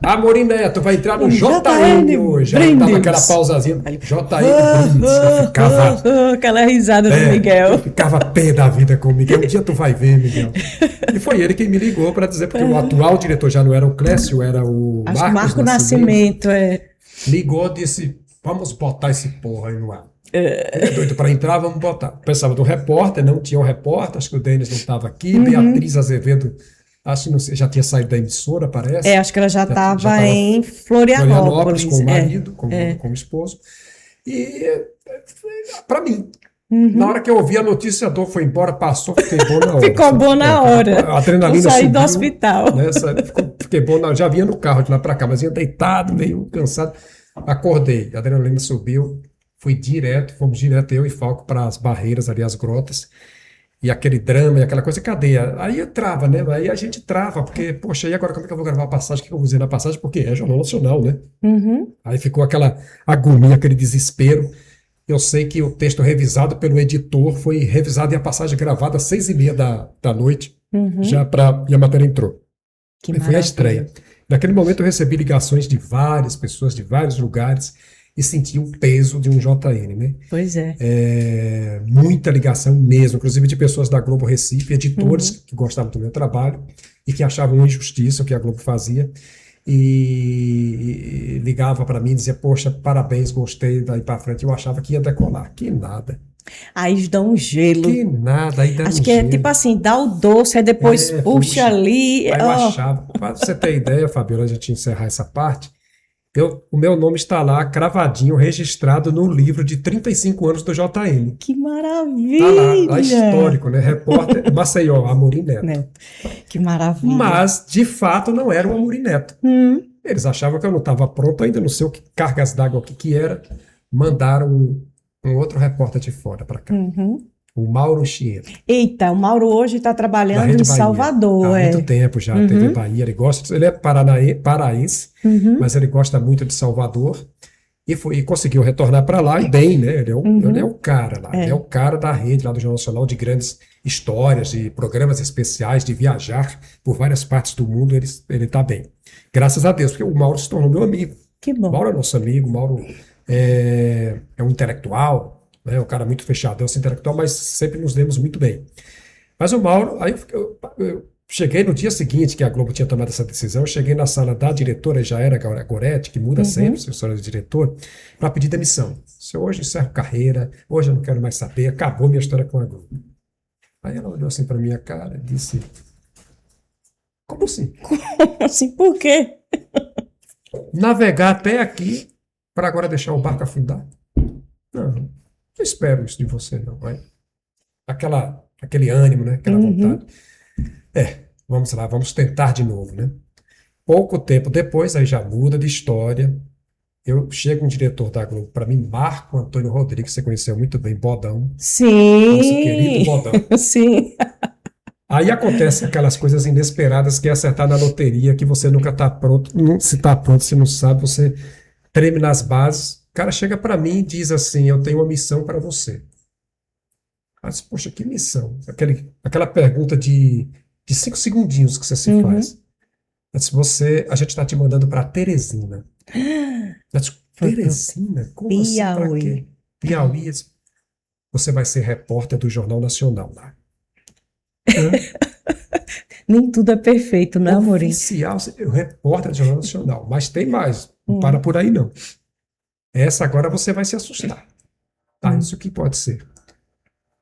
Amorim Neto vai entrar no JN JN hoje. Aí dava Brindes. aquela pausazinha, JN Brindes. Eu ficava... Aquela risada do Eu Miguel. ficava pé da vida com o Miguel. Um dia tu vai ver, Miguel. E foi ele quem me ligou para dizer, porque o atual diretor já não era o Clécio, era o Acho que Marcos Marco Nascimento, Ligou e disse, vamos botar esse porra aí no ar. É doido para entrar, vamos botar. Pensava do repórter, não tinha um repórter, acho que o Denis não estava aqui, Beatriz Azevedo, acho que não sei, já tinha saído da emissora, parece. acho que ela já tava estava em Florianópolis. com o marido, com o esposo. E para mim, na hora que eu ouvi a notícia, a dor foi embora, passou, fiquei bom na hora. Ficou bom na hora. A adrenalina Saí subiu, do hospital. né, fiquei bom, já vinha no carro de lá para cá, mas ia deitado, meio cansado. Acordei, a adrenalina subiu, fomos direto, eu e Falco, para as barreiras ali, as grotas. E aquele drama e aquela coisa, cadeia. Aí trava, né? Aí a gente trava, porque, poxa, e agora como é que eu vou gravar a passagem? O que eu vou dizer na passagem? Porque é Jornal Nacional, né? Aí ficou aquela agonia, aquele desespero. Eu sei que o texto revisado pelo editor foi revisado e a passagem gravada às 6h30 da noite, e a matéria entrou. Que E foi a maravilha. estreia. Naquele momento eu recebi ligações de várias pessoas, de vários lugares, e senti o peso de um JN, né? Pois é. Muita ligação mesmo, inclusive de pessoas da Globo Recife, editores que gostavam do meu trabalho e que achavam uma injustiça o que a Globo fazia e ligava para mim e dizia, poxa, parabéns, gostei, daí para frente eu achava que ia decolar. Que nada, Aí eles dão um gelo. que nada, aí deram Acho que é tipo assim, dá o doce, aí depois puxa ali. Aí eu ó. achava, para você ter ideia, Fabiola, a gente encerrar essa parte, o meu nome está lá, cravadinho, registrado no livro de 35 anos do JN. Que Tá maravilha! lá histórico, né? Repórter Maceió, Amorim Neto. Neto. Que maravilha. Mas, de fato, não era o Amorim Neto. Eles achavam que eu não estava pronto ainda, não sei o que, cargas d'água, o que era. Mandaram um outro repórter de fora para cá. O Mauro Chiesa, Eita, o Mauro hoje está da trabalhando Rede em Bahia. Salvador. Há muito tempo já, TV Bahia. Ele gosta, ele é paraense, mas ele gosta muito de Salvador. E conseguiu retornar para lá, e bem, né? Ele é o cara lá, ele é o cara da rede lá do Jornal Nacional, de grandes histórias, de programas especiais, de viajar por várias partes do mundo, ele está bem. Graças a Deus, porque o Mauro se tornou meu amigo. Que bom. Mauro é nosso amigo, Mauro é um intelectual, né? Um cara muito fechado, é um intelectual, mas sempre nos demos muito bem. Mas o Mauro, aí eu cheguei no dia seguinte que a Globo tinha tomado essa decisão, eu cheguei na sala da diretora, já era Goretti, que muda sempre, assessora de diretor, para pedir demissão. Se eu hoje encerro carreira, hoje eu não quero mais saber, acabou minha história com a Globo. Aí ela olhou assim para minha cara e disse, como assim? Assim, por quê? Navegar até aqui para agora deixar o barco afundar? Não espero isso de você, não. Aquele ânimo, né? Aquela vontade. Vamos lá, vamos tentar de novo, né? Pouco tempo depois, aí já muda de história. Chega um diretor da Globo para mim, Marco Antônio Rodrigues, você conheceu muito bem, Bodão. Sim. Nosso querido Bodão. Sim. Aí acontecem aquelas coisas inesperadas que é acertar na loteria, que você nunca está pronto. Se está pronto, se não sabe, você treme nas bases. O cara chega para mim e diz assim, eu tenho uma missão para você. Eu disse, poxa, que missão? Aquela pergunta de 5 segundinhos que você se faz. Eu disse, a gente está te mandando para Teresina. Eu disse, Teresina? Como assim? Pra quê? Piauí. Eu disse, você vai ser repórter do Jornal Nacional lá. Nem tudo é perfeito, né, Amorim? Oficial, repórter do Jornal Nacional. Mas tem mais. Não para por aí, não. Essa agora você vai se assustar. Tá? Isso que pode ser.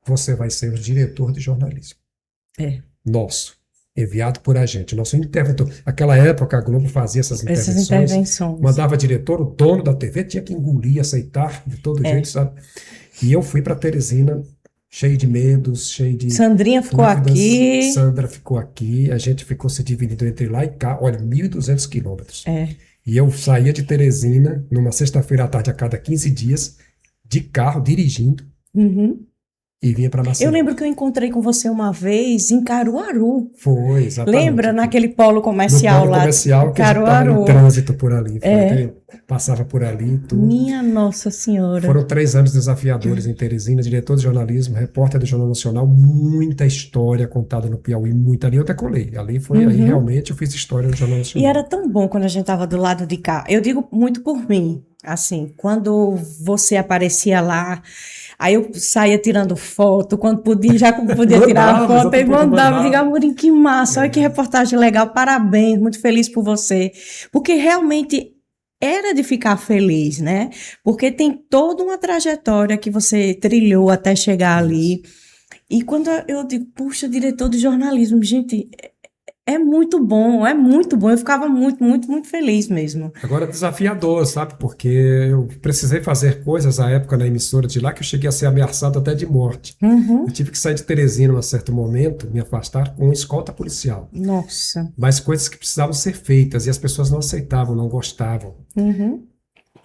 Você vai ser o diretor de jornalismo. Nosso. Enviado por a gente. Nosso interventor. Naquela época, a Globo fazia essas intervenções. Mandava diretor, o dono da TV tinha que engolir, aceitar de todo jeito, sabe? E eu fui para Teresina, cheio de medos, cheio de Sandrinha ficou dúvidas. aqui. Sandra ficou aqui. A gente ficou se dividindo entre lá e cá. Olha, 1.200 quilômetros. E eu saía de Teresina, numa sexta-feira à tarde, a cada 15 dias, de carro, dirigindo. e vinha para Eu Maceió. lembro que eu encontrei com você uma vez em Caruaru. Foi, exatamente. Lembra? Naquele polo No comercial polo lá comercial em que a gente estava em Caruaru. trânsito por ali. Foi, É. passava por ali e tudo. Minha Nossa Senhora. Foram 3 anos desafiadores em Teresina, diretor de jornalismo, repórter do Jornal Nacional, muita história contada no Piauí, muita ali eu até colei. Ali foi, aí realmente eu fiz história no Jornal E Nacional. era tão bom quando a gente estava do lado de cá. Eu digo muito por mim, assim, quando você aparecia lá, aí eu saía tirando foto, quando podia, já podia tirar a Mandava, foto, aí exatamente, mandava, mandava. diga, Amorim, que massa, olha que reportagem legal, parabéns, muito feliz por você. Porque realmente era de ficar feliz, né? Porque tem toda uma trajetória que você trilhou até chegar ali. E quando eu digo, puxa, diretor de jornalismo, gente, é muito bom, é muito bom. Eu ficava muito, muito, muito feliz mesmo. Agora desafiador, sabe? Porque eu precisei fazer coisas à época na emissora de lá que eu cheguei a ser ameaçado até de morte. Uhum. Eu tive que sair de Teresina em um certo momento, me afastar com escolta policial. Nossa. Mas coisas que precisavam ser feitas e as pessoas não aceitavam, não gostavam. Uhum.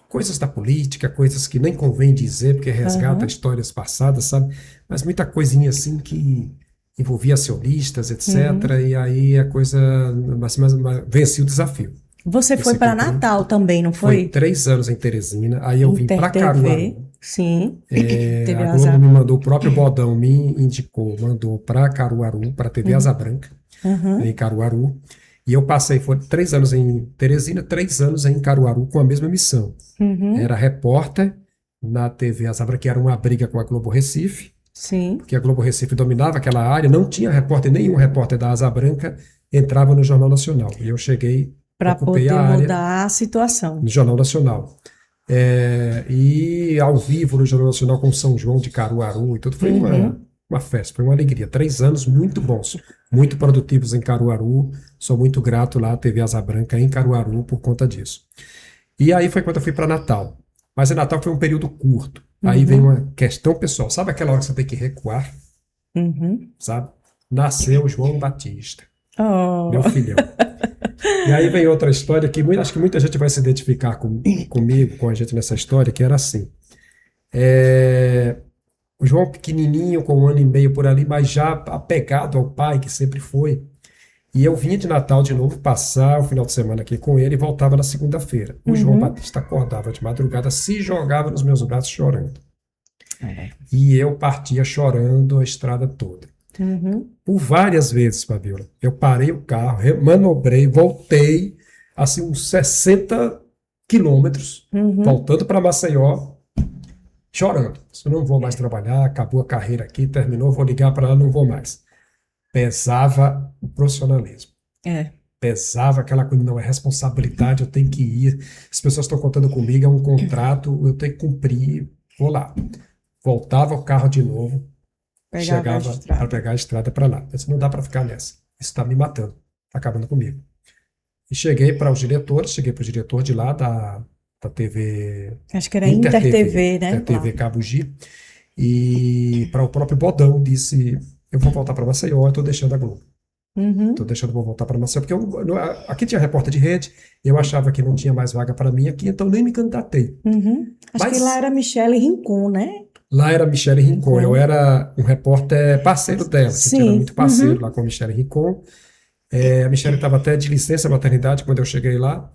Coisas da política, coisas que nem convém dizer, porque resgata histórias passadas, sabe? Mas muita coisinha assim que envolvia acionistas, etc. E aí a coisa mas venci o desafio. Você foi Esse para aqui eu tenho- Natal também, não Foi foi? 3 anos em Teresina, aí eu vim para Inter Caruaru. TV. Sim. TV A Globo Azar. me mandou, o próprio Bodão me indicou, mandou para Caruaru, para a TV Asa Branca, em Caruaru. E eu passei, foi 3 anos em Teresina, 3 anos em Caruaru com a mesma missão. Era repórter na TV Asa Branca, que era uma briga com a Globo Recife, Sim. porque a Globo Recife dominava aquela área, não tinha repórter, nenhum repórter da Asa Branca entrava no Jornal Nacional. E eu cheguei, Para ocupei poder a área mudar a situação. no Jornal Nacional. E ao vivo no Jornal Nacional com São João de Caruaru e tudo, foi uma festa, foi uma alegria. 3 anos muito bons, muito produtivos em Caruaru. Sou muito grato lá à TV Asa Branca em Caruaru por conta disso. E aí foi quando eu fui para Natal. Mas em Natal foi um período curto. Aí vem uma questão pessoal. Sabe aquela hora que você tem que recuar? Sabe? Nasceu João Batista, Oh. meu filhão. E aí vem outra história que acho que muita gente vai se identificar comigo, com a gente nessa história, que era assim. O João pequenininho, com 1 ano e meio por ali, mas já apegado ao pai, que sempre foi. E eu vinha de Natal de novo, passar o final de semana aqui com ele e voltava na segunda-feira. O João Batista acordava de madrugada, se jogava nos meus braços chorando. E eu partia chorando a estrada toda. Por várias vezes, Fabiola. Eu parei o carro, manobrei, voltei, assim, uns 60 quilômetros, voltando para Maceió, chorando. Eu não vou mais trabalhar, acabou a carreira aqui, terminou, vou ligar para lá, não vou mais. Pesava o profissionalismo. Pesava aquela coisa, não, é responsabilidade, eu tenho que ir. As pessoas estão contando comigo, é um contrato, eu tenho que cumprir, vou lá. Voltava o carro de novo, chegava para pegar a estrada para lá. Eu disse, não dá para ficar nessa. Isso está me matando, está acabando comigo. E cheguei para os diretores, cheguei para o diretor de lá da TV... Acho que era Inter TV, né? Inter TV Cabugi. E para o próprio Bodão, disse, eu vou voltar para Maceió, eu estou deixando a Globo. Vou voltar para Maceió, porque aqui tinha repórter de rede, eu achava que não tinha mais vaga para mim aqui, então nem me candidatei. Acho que lá era Michele Rincon, né? Lá era Michele Rincon, eu era um repórter parceiro dela, que tinha muito parceiro lá com a Michele Rincon. A Michele estava até de licença maternidade quando eu cheguei lá,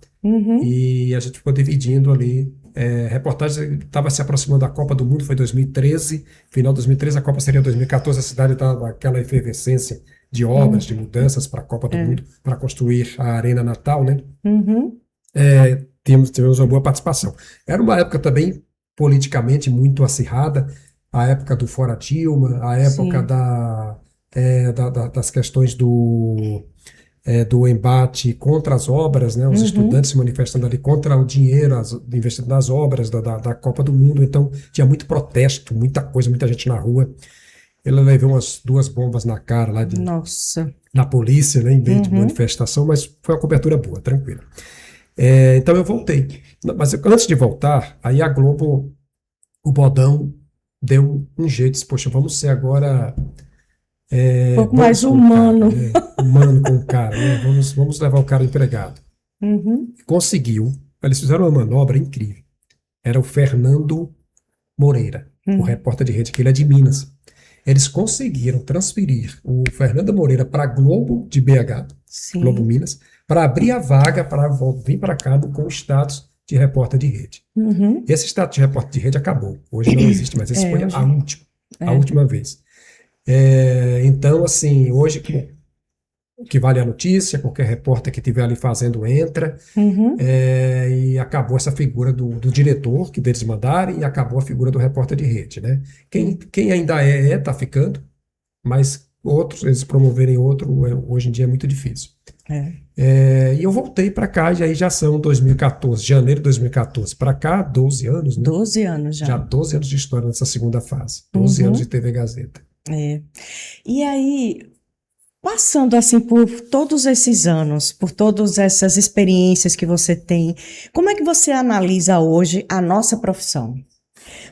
e a gente ficou dividindo ali. Reportagem estava se aproximando da Copa do Mundo, foi 2013, final de 2013, a Copa seria 2014, a cidade estava aquela efervescência de obras, de mudanças para a Copa do Mundo, para construir a Arena Natal, né? Tivemos uma boa participação. Era uma época também politicamente muito acirrada, a época do Fora Dilma, a época das questões do embate contra as obras, né? Os estudantes se manifestando ali contra o dinheiro investido nas obras da Copa do Mundo. Então tinha muito protesto, muita coisa, muita gente na rua. Ele levou umas 2 bombas na cara lá na polícia, né, em meio de manifestação, mas foi uma cobertura boa, tranquila. Então eu voltei. Mas antes de voltar, aí a Globo, o Bodão, deu um jeito, disse, poxa, vamos ser agora um pouco mais humano. Cara, né? Humano com o cara, né? Vamos levar o cara empregado. Conseguiu. Eles fizeram uma manobra incrível. Era o Fernando Moreira, o repórter de rede, que ele é de Minas. eles conseguiram transferir o Fernando Moreira para a Globo de BH, Sim. Globo Minas, para abrir a vaga para vir para cá com o status de repórter de rede. Uhum. Esse status de repórter de rede acabou. Hoje não existe mais. Esse foi a última vez. Então, assim, hoje o que vale a notícia, qualquer repórter que estiver ali fazendo entra, Uhum. E acabou essa figura do diretor que deles mandarem e acabou a figura do repórter de rede, né? Quem ainda tá ficando, mas outros, eles promoverem outro, hoje em dia é muito difícil. E eu voltei para cá, e aí já são 2014, janeiro de 2014, para cá, 12 anos, né? 12 anos já. Já 12 anos de história nessa segunda fase, 12 anos de TV Gazeta. E aí, passando assim por todos esses anos, por todas essas experiências que você tem, como é que você analisa hoje a nossa profissão?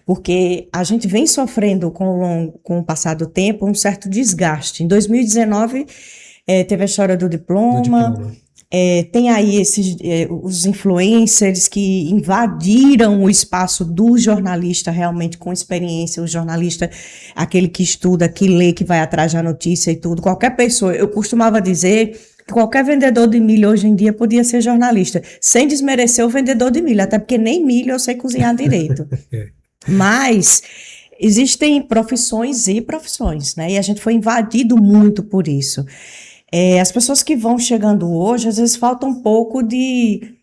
Porque a gente vem sofrendo com o passar do tempo um certo desgaste. Em 2019, teve a história do diploma. Tem aí os influencers que invadiram o espaço do jornalista realmente com experiência, o jornalista, aquele que estuda, que lê, que vai atrás da notícia e tudo. Qualquer pessoa, eu costumava dizer que qualquer vendedor de milho hoje em dia podia ser jornalista, sem desmerecer o vendedor de milho, até porque nem milho eu sei cozinhar direito. Mas existem profissões e profissões, né? E a gente foi invadido muito por isso. As pessoas que vão chegando hoje, às vezes falta um pouco de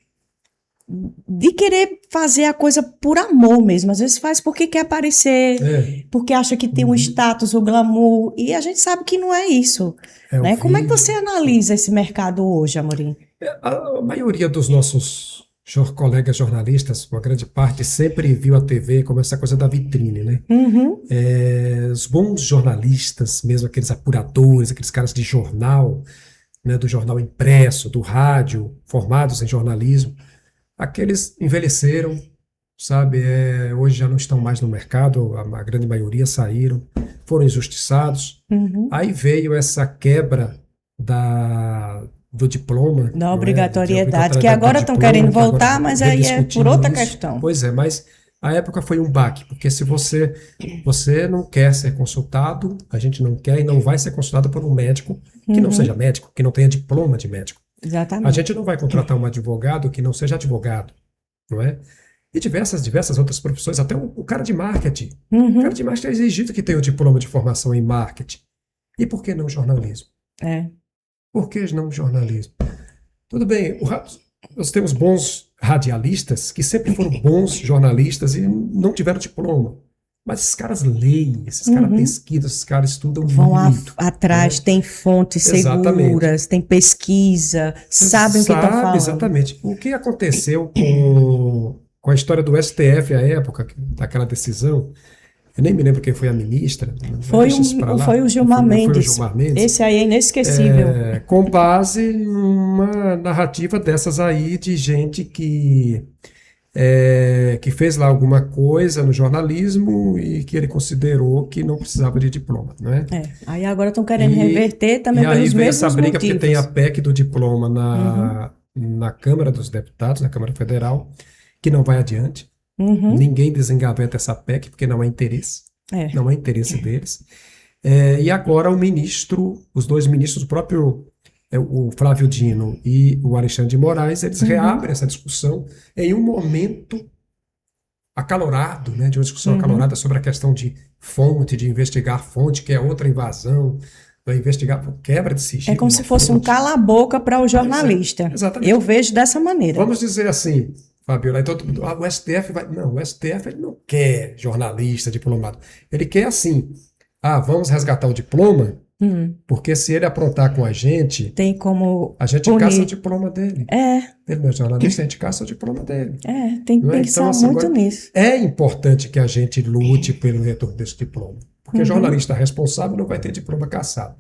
querer fazer a coisa por amor mesmo. Às vezes faz porque quer aparecer, porque acha que tem um status, o glamour, e a gente sabe que não é isso. Né? Como é que você analisa esse mercado hoje, Amorim? A maioria dos nossos colegas jornalistas, uma grande parte, sempre viu a TV como essa coisa da vitrine, né? Uhum. Os bons jornalistas, mesmo aqueles apuradores, aqueles caras de jornal, né, do jornal impresso, do rádio, formados em jornalismo, aqueles envelheceram, sabe? Hoje já não estão mais no mercado, a grande maioria saíram, foram injustiçados. Uhum. Aí veio essa quebra do diploma. Da obrigatoriedade, que agora estão querendo voltar, mas aí é por outra questão. Pois é, mas a época foi um baque, porque se você não quer ser consultado, a gente não quer e não vai ser consultado por um médico que não seja médico, que não tenha diploma de médico. Exatamente. A gente não vai contratar um advogado que não seja advogado, não é? E diversas outras profissões, até o cara de marketing. O cara de marketing é exigido que tenha um diploma de formação em marketing. E por que não jornalismo? Por que não jornalismo? Tudo bem, nós temos bons radialistas que sempre foram bons jornalistas e não tiveram diploma. Mas esses caras leem, esses caras pesquisam, esses caras estudam vão muito. atrás, tem fontes seguras, tem pesquisa, sabem o que estão falando. Exatamente. O que aconteceu com a história do STF à época, daquela decisão, eu nem me lembro quem foi a ministra. Foi o Gilmar Mendes. Esse aí é inesquecível. Com base numa narrativa dessas aí de gente que fez lá alguma coisa no jornalismo e que ele considerou que não precisava de diploma, não é? Aí agora estão querendo reverter também pelos mesmos motivos. E aí vem essa briga porque tem a PEC do diploma na Câmara dos Deputados, na Câmara Federal, que não vai adiante. Ninguém desengaveta essa PEC porque não há interesse. Não há interesse deles. E agora os dois ministros, o próprio o Flávio Dino e o Alexandre de Moraes, eles reabrem essa discussão em um momento acalorado, né, de uma discussão acalorada sobre a questão de fonte, de investigar fonte, que é outra invasão, vai investigar por quebra de sigilo. É como se fosse um cala-boca para o jornalista. Exatamente. Eu vejo dessa maneira. Vamos dizer assim, Fabiola, então o STF vai... Não, o STF ele não quer jornalista, diplomado. Ele quer assim, vamos resgatar o diploma, porque se ele aprontar com a gente... Tem como a gente punir. Caça o diploma dele. Ele não é jornalista, a gente caça o diploma dele. Tem que pensar então, muito nisso. É importante que a gente lute pelo retorno desse diploma, porque jornalista responsável não vai ter diploma caçado.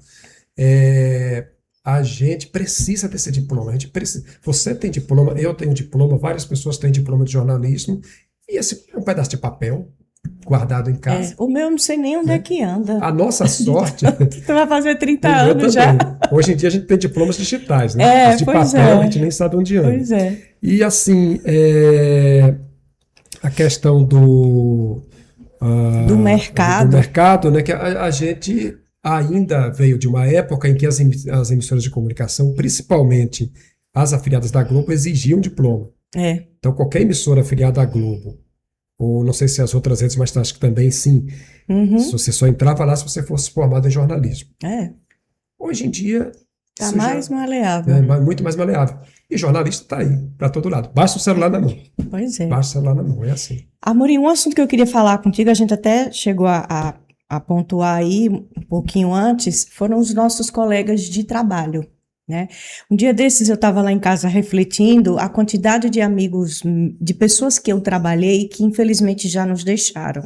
A gente precisa desse diploma. Você tem diploma, eu tenho diploma, várias pessoas têm diploma de jornalismo, e esse é um pedaço de papel guardado em casa. O meu eu não sei nem onde é que anda. A nossa sorte... Tu vai fazer 30 anos já. Hoje em dia a gente tem diplomas digitais, né? Os de papel a gente nem sabe onde anda. Pois é. E assim, a questão Do mercado. Do mercado, né? Que a gente ainda veio de uma época em que as emissoras de comunicação, principalmente as afiliadas da Globo, exigiam diploma. Então, qualquer emissora afiliada à Globo, ou não sei se as outras redes, mas acho que também sim, se você só entrava lá se você fosse formado em jornalismo. Hoje em dia... Está mais maleável. É muito mais maleável. E jornalista está aí, para todo lado. Basta o celular na mão. Pois é. Basta o celular na mão, é assim. Amorim, um assunto que eu queria falar contigo, a gente até chegou a pontuar aí um pouquinho antes, foram os nossos colegas de trabalho, né? Um dia desses eu estava lá em casa refletindo a quantidade de amigos, de pessoas que eu trabalhei que infelizmente já nos deixaram.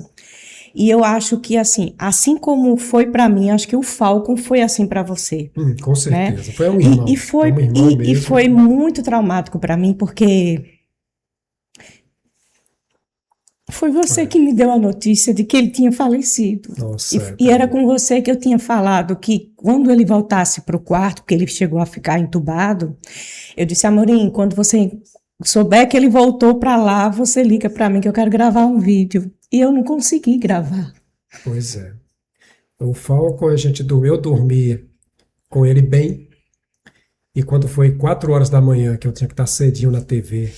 E eu acho que assim como foi para mim, acho que o Falcon foi assim para você. Com certeza. Né? Foi um irmão. E foi muito traumático para mim, porque foi você que me deu a notícia de que ele tinha falecido. Nossa, e era com você que eu tinha falado que quando ele voltasse para o quarto, porque ele chegou a ficar entubado, eu disse, Amorim, quando você souber que ele voltou para lá, você liga para mim que eu quero gravar um vídeo. E eu não consegui gravar. Pois é. O Falcon, eu dormi com ele bem, e quando foi 4 horas da manhã, que eu tinha que estar cedinho na TV,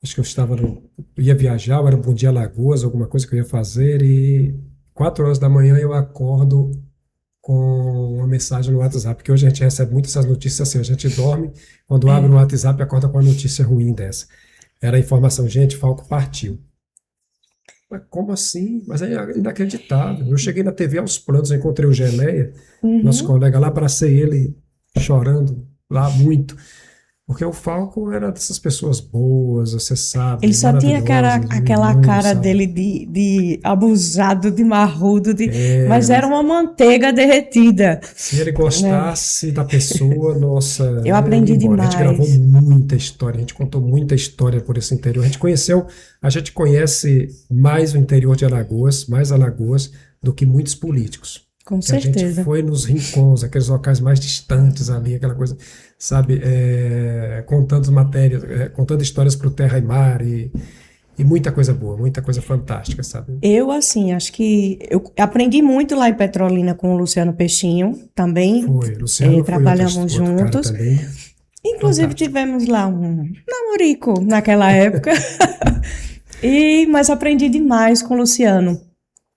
acho que eu ia viajar, era um Bom Dia Alagoas, alguma coisa que eu ia fazer, e 4 horas da manhã eu acordo com uma mensagem no WhatsApp, porque hoje a gente recebe muitas essas notícias assim, a gente dorme, quando abre o WhatsApp, acorda com uma notícia ruim dessa. Era a informação, gente, Falcon partiu. Mas como assim? Mas é inacreditável. Eu cheguei na TV aos prantos, encontrei o Geleia, nosso colega lá, abracei ele chorando lá muito. Porque o Falcon era dessas pessoas boas, você sabe. Ele só tinha aquela cara dele de abusado, de marrudo, mas era uma manteiga derretida. Se ele gostasse da pessoa, nossa. Eu aprendi demais. A gente gravou muita história, a gente contou muita história por esse interior. A gente conhece mais o interior de Alagoas, mais Alagoas, do que muitos políticos. Com certeza. A gente foi nos rincões, aqueles locais mais distantes ali, aquela coisa, sabe, contando matérias, contando histórias para o Terra e Mar e muita coisa boa, muita coisa fantástica, sabe? Eu, acho que eu aprendi muito lá em Petrolina com o Luciano Peixinho, também. Foi, Luciano trabalhamos juntos. Inclusive fantástico. Tivemos lá um namorico naquela época, mas aprendi demais com o Luciano.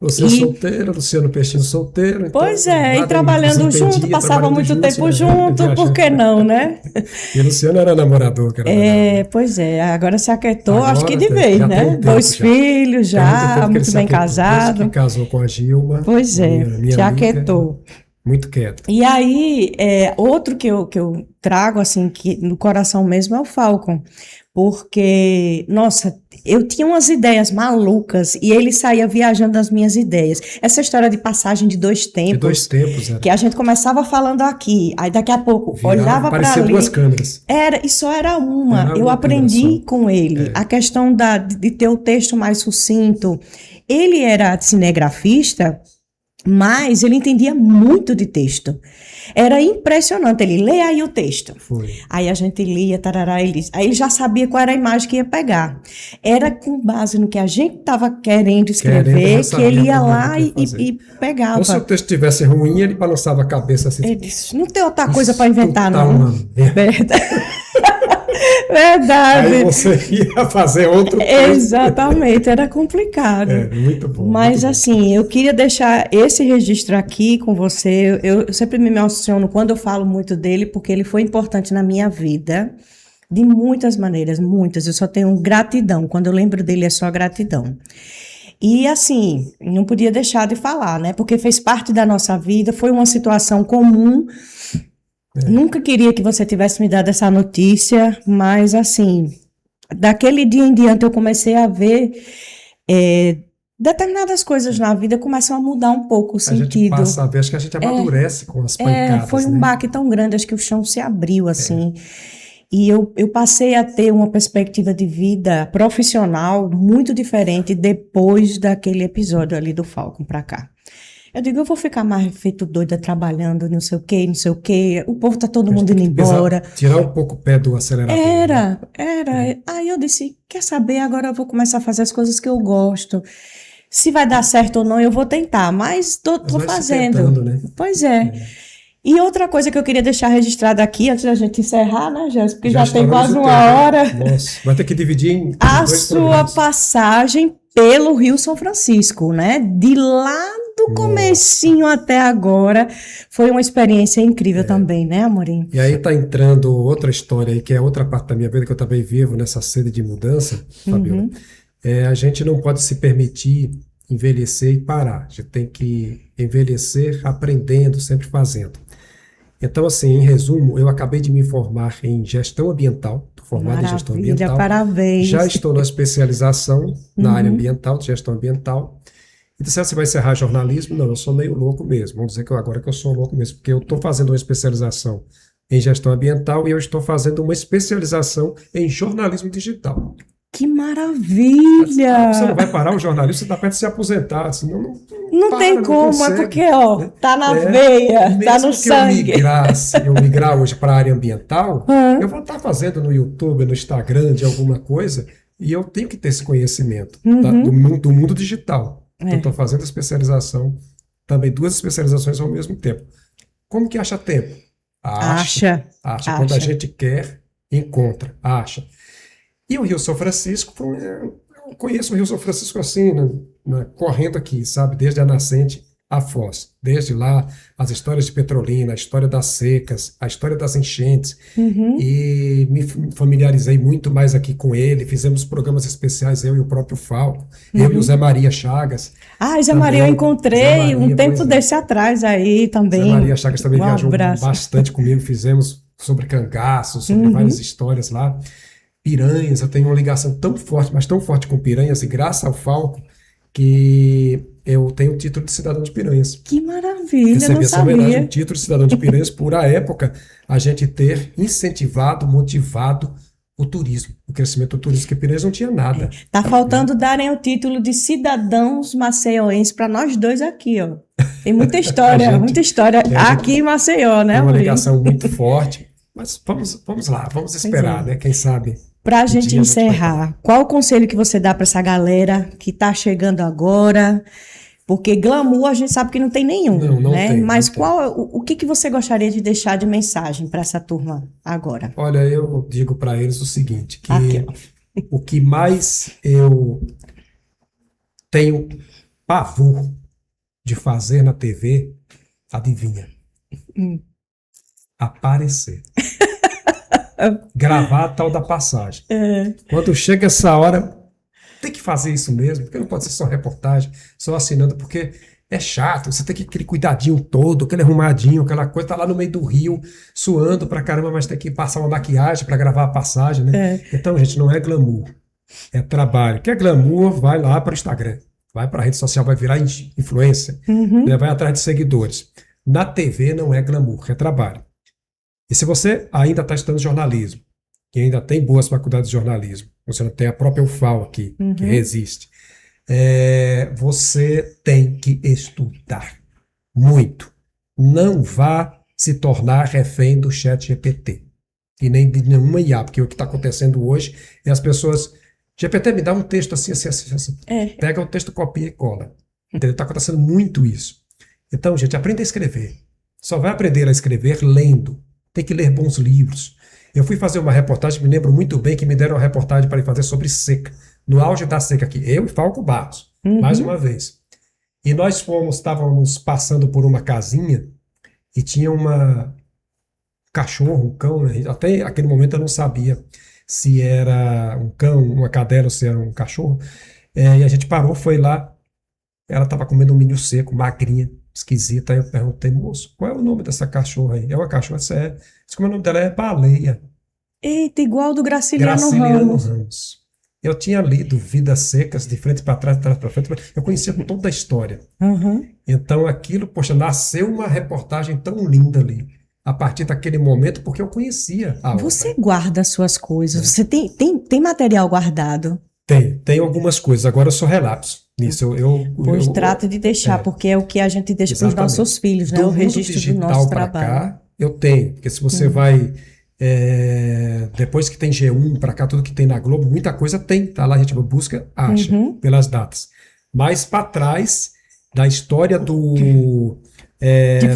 Você solteira, Luciano Peixinho solteiro. Pois e trabalhando junto, passava muito tempo junto, por que não, né? E o Luciano era namorador, que era pois agora se aquietou, acho que de vez, né? 2 filhos já, muito bem casado. Que casou com a Gilma. Pois minha se aquietou. Muito quieto. E aí, outro que eu trago, assim, que no coração mesmo é o Falcon. Porque, nossa, eu tinha umas ideias malucas e ele saía viajando das minhas ideias. Essa história de passagem de 2 tempos. De 2 tempos, que a gente começava falando aqui, aí daqui a pouco olhava para ali. 2 câmeras. E só era uma. Eu aprendi com ele. A questão de ter o texto mais sucinto. Ele era cinegrafista, mas ele entendia muito de texto. Era impressionante. Ele lê aí o texto. Foi. Aí a gente lia, tarará, aí ele já sabia qual era a imagem que ia pegar. Era com base no que a gente estava querendo escrever, que ele ia lá e pegava. Se o texto estivesse ruim, ele balançava a cabeça assim. Ele disse, não tem outra coisa para inventar, não. Verdade. Aí você ia fazer outro texto. Exatamente, era complicado. Muito bom. Mas muito assim, bom. Eu queria deixar esse registro aqui com você. Eu sempre me emociono quando eu falo muito dele, porque ele foi importante na minha vida, de muitas maneiras, muitas. Eu só tenho gratidão. Quando eu lembro dele, é só gratidão. E assim, não podia deixar de falar, né? Porque fez parte da nossa vida, foi uma situação comum. Nunca queria que você tivesse me dado essa notícia, mas assim, daquele dia em diante eu comecei a ver determinadas coisas na vida começam a mudar um pouco o sentido. A gente passa a ver, acho que a gente amadurece com as pancadas. Foi um baque tão grande, acho que o chão se abriu assim. E eu passei a ter uma perspectiva de vida profissional muito diferente depois daquele episódio ali do Falcon pra cá. Eu digo, eu vou ficar mais feito doida trabalhando, não sei o quê, não sei o quê. O povo tá todo mundo indo embora. Tirar um pouco o pé do acelerador. Era. Aí eu disse, quer saber, agora eu vou começar a fazer as coisas que eu gosto. Se vai dar certo ou não, eu vou tentar, mas tô Mas vai se fazendo. tentando, né? Pois é. E outra coisa que eu queria deixar registrada aqui, antes da gente encerrar, né, Jéssica? Porque já tem estouramos quase o uma tempo, né? hora. Nossa, vai ter que dividir em A dois sua programas. passagem pelo Rio São Francisco, né? De lá do Nossa. comecinho até agora, foi uma experiência incrível também, né, Amorim? E aí tá entrando outra história aí, que é outra parte da minha vida que eu também vivo nessa sede de mudança, Fabiola. A gente não pode se permitir envelhecer e parar. A gente tem que envelhecer aprendendo, sempre fazendo. Então, assim, em resumo, eu acabei de me formar em gestão ambiental, estou formado em gestão Maravilha, ambiental. parabéns. Já estou na especialização na área ambiental, de gestão ambiental. E disseram, você vai encerrar jornalismo? Não, eu sou meio louco mesmo. Vamos dizer que agora que eu sou louco mesmo, porque eu estou fazendo uma especialização em gestão ambiental e eu estou fazendo uma especialização em jornalismo digital. Que Você maravilha! não vai parar o jornalismo, você está perto de se aposentar. Senão Não para, tem não como, consegue, é porque, ó, né? tá na veia, tá Mesmo no que sangue. eu migrar hoje para a área ambiental, eu vou estar fazendo no YouTube, no Instagram, de alguma coisa, e eu tenho que ter esse conhecimento tá? do mundo digital. Então, eu estou fazendo a especialização, também 2 especializações ao mesmo tempo. Como que acha tempo? Acha. Quando a gente quer, encontra. Acha. E o Rio São Francisco, eu conheço o Rio São Francisco assim, correndo aqui, sabe? Desde a nascente à foz. Desde lá, as histórias de Petrolina, a história das secas, a história das enchentes. E me familiarizei muito mais aqui com ele. Fizemos programas especiais, eu e o próprio Falco. Eu e o Zé Maria Chagas. Ah, Zé Maria eu encontrei um tempo desse atrás aí também. Zé Maria Chagas também viajou abraço. bastante comigo. Fizemos sobre cangaços, sobre várias histórias lá. Piranhas, eu tenho uma ligação tão forte, mas tão forte com Piranhas, e graças ao Falco, que eu tenho o título de cidadão de Piranhas. Que maravilha, Recebi não essa homenagem, sabia. o título de cidadão de Piranhas, por à época a gente ter incentivado, motivado o turismo, o crescimento do turismo, porque Piranhas não tinha nada. Tá faltando darem o título de cidadãos maceioenses para nós dois aqui, ó. Tem muita história, muita história aqui em Maceió, né, Tem uma Amorim? ligação muito forte, mas vamos lá, vamos esperar, né? Quem sabe. Para a gente dia a gente vai encerrar, qual o conselho que você dá para essa galera que está chegando agora? Porque glamour a gente sabe que não tem nenhum, Não né? tem, Mas não tem. o que você gostaria de deixar de mensagem para essa turma agora? Olha, eu digo para eles o seguinte, que Aqui, o que mais eu tenho pavor de fazer na TV, adivinha? Aparecer. Gravar a tal da passagem. Quando chega essa hora, tem que fazer isso mesmo, porque não pode ser só reportagem, só assinando, porque é chato, você tem que aquele cuidadinho todo, aquele arrumadinho, aquela coisa, tá lá no meio do rio, suando pra caramba, mas tem que passar uma maquiagem pra gravar a passagem, né? Então, gente, não é glamour, é trabalho. Quer glamour, vai lá para o Instagram, vai pra rede social, vai virar influencer, né? Vai atrás de seguidores. Na TV não é glamour, é trabalho. E se você ainda está estudando jornalismo, que ainda tem boas faculdades de jornalismo, você não tem a própria UFAL aqui, que resiste, você tem que estudar muito. Não vá se tornar refém do ChatGPT e nem de nenhuma IA, porque o que está acontecendo hoje é as pessoas... GPT, me dá um texto assim. Pega o texto, copia e cola. Está acontecendo muito isso. Então, gente, aprenda a escrever. Só vai aprender a escrever lendo. Tem que ler bons livros. Eu fui fazer uma reportagem, me lembro muito bem que me deram uma reportagem para ir fazer sobre seca. No auge da seca aqui, eu e Falco Barros, mais uma vez. E nós estávamos passando por uma casinha e tinha um cachorro, um cão, né? Até aquele momento eu não sabia se era um cão, uma cadela ou se era um cachorro. E a gente parou, foi lá, ela estava comendo um milho seco, magrinha, esquisita. Aí eu perguntei, moço, qual é o nome dessa cachorra aí? É uma cachorra, como o nome dela é Baleia. Eita, igual do Graciliano Ramos. Ramos. Eu tinha lido Vidas Secas, de frente para trás, de trás para frente, eu conhecia toda a história. Então aquilo, poxa, nasceu uma reportagem tão linda ali, a partir daquele momento, porque eu conhecia a obra. Você guarda as suas coisas, você tem material guardado? Tem algumas coisas, agora eu sou relapso nisso. Pois trata de deixar, porque é o que a gente deixa para os nossos filhos, né? O registro do nosso trabalho. Cá, eu tenho, porque se você vai... depois que tem G1 para cá, tudo que tem na Globo, muita coisa tem, tá lá, a gente busca, acha, pelas datas. mais para trás da história Tipo do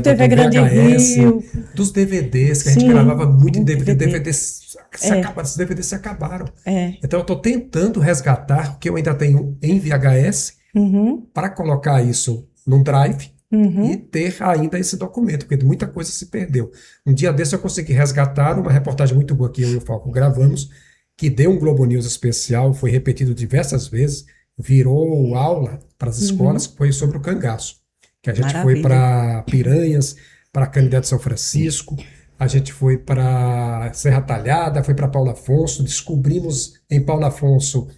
TV Grande VHS, Rio. dos DVDs, que a gente Sim, gravava muito em muito DVD. DVD. Os DVDs se acabaram. É. Então eu estou tentando resgatar o que eu ainda tenho em VHS Uhum, para colocar isso num drive uhum. e ter ainda esse documento, porque muita coisa se perdeu. Um dia desse eu consegui resgatar uma reportagem muito boa que eu e o Falco gravamos, que deu um Globo News especial, foi repetido diversas vezes, virou aula para as escolas, que foi sobre o cangaço. Que a gente foi Maravilha. para Piranhas, para Canidé de São Francisco, a gente foi para Serra Talhada, foi para Paulo Afonso, descobrimos em Paulo Afonso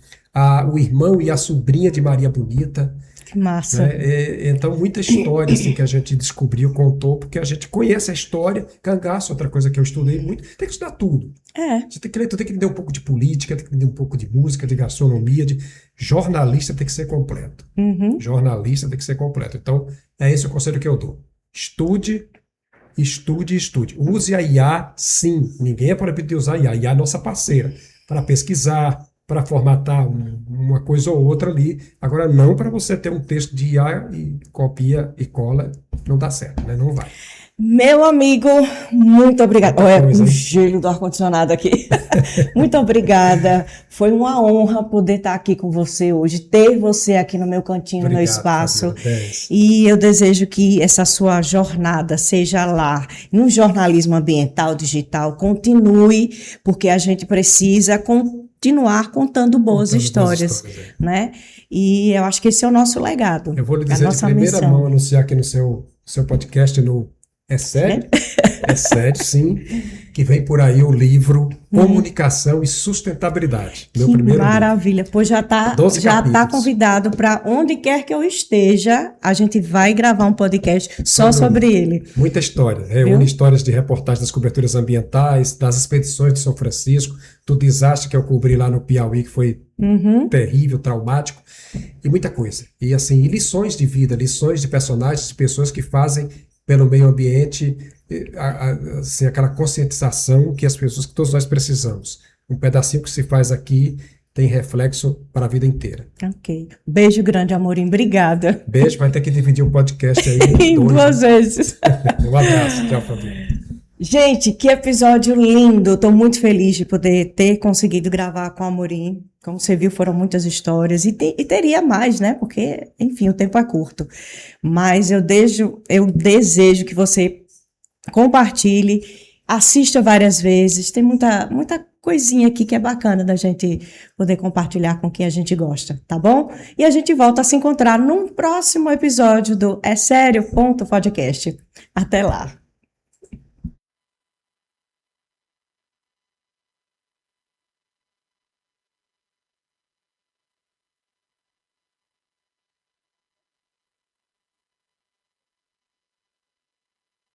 o irmão e a sobrinha de Maria Bonita, Que massa. né? Então, muita história assim, que a gente descobriu, contou, porque a gente conhece a história. Cangaço, outra coisa que eu estudei muito, tem que estudar tudo. É. Você tem que ler, tu tem que entender um pouco de política, tem que entender um pouco de música, de gastronomia, de jornalista tem que ser completo. Uhum. Jornalista tem que ser completo. Então, é esse o conselho que eu dou. Estude, estude, estude. Use a IA, sim. Ninguém é proibido de usar a IA. A IA é nossa parceira para pesquisar, para formatar uma coisa ou outra ali. Agora, não para você ter um texto de IA e copia e cola. Não dá certo, né? Não vai. Meu amigo, muito obrigada. Muita Olha, coisa, o hein? gelo do ar-condicionado aqui. Muito obrigada. Foi uma honra poder estar aqui com você hoje, ter você aqui no meu cantinho, no meu Obrigado, espaço. Fabiola. 10. E eu desejo que essa sua jornada seja lá, no jornalismo ambiental, digital, continue, porque a gente precisa continuar contando boas histórias, né? E eu acho que esse é o nosso legado. Eu vou lhe a dizer de nossa primeira missão. mão, anunciar aqui no seu podcast no É Sério? É sério, sim. Que vem por aí o livro Comunicação e Sustentabilidade. Meu Que primeiro livro. maravilha. Pois já 12 tá capítulos. convidado para onde quer que eu esteja, a gente vai gravar um podcast só sobre ele. Muita história. Reúne histórias de reportagens das coberturas ambientais, das expedições de São Francisco, do desastre que eu cobri lá no Piauí, que foi terrível, traumático, e muita coisa. E assim, e lições de vida, lições de personagens, de pessoas que fazem pelo meio ambiente, assim, aquela conscientização que as pessoas, que todos nós precisamos. Um pedacinho que se faz aqui tem reflexo para a vida inteira. Ok. Beijo grande, Amorim. Obrigada. Beijo, vai ter que dividir o podcast aí em duas vezes. Um abraço. Tchau, Fabiola. Gente, que episódio lindo. Estou muito feliz de poder ter conseguido gravar com a Amorim. Como você viu, foram muitas histórias. E teria mais, né? Porque, enfim, o tempo é curto. Mas eu desejo que você compartilhe, assista várias vezes. Tem muita coisinha aqui que é bacana da gente poder compartilhar com quem a gente gosta, tá bom? E a gente volta a se encontrar num próximo episódio do É Sério? Podcast. Até lá.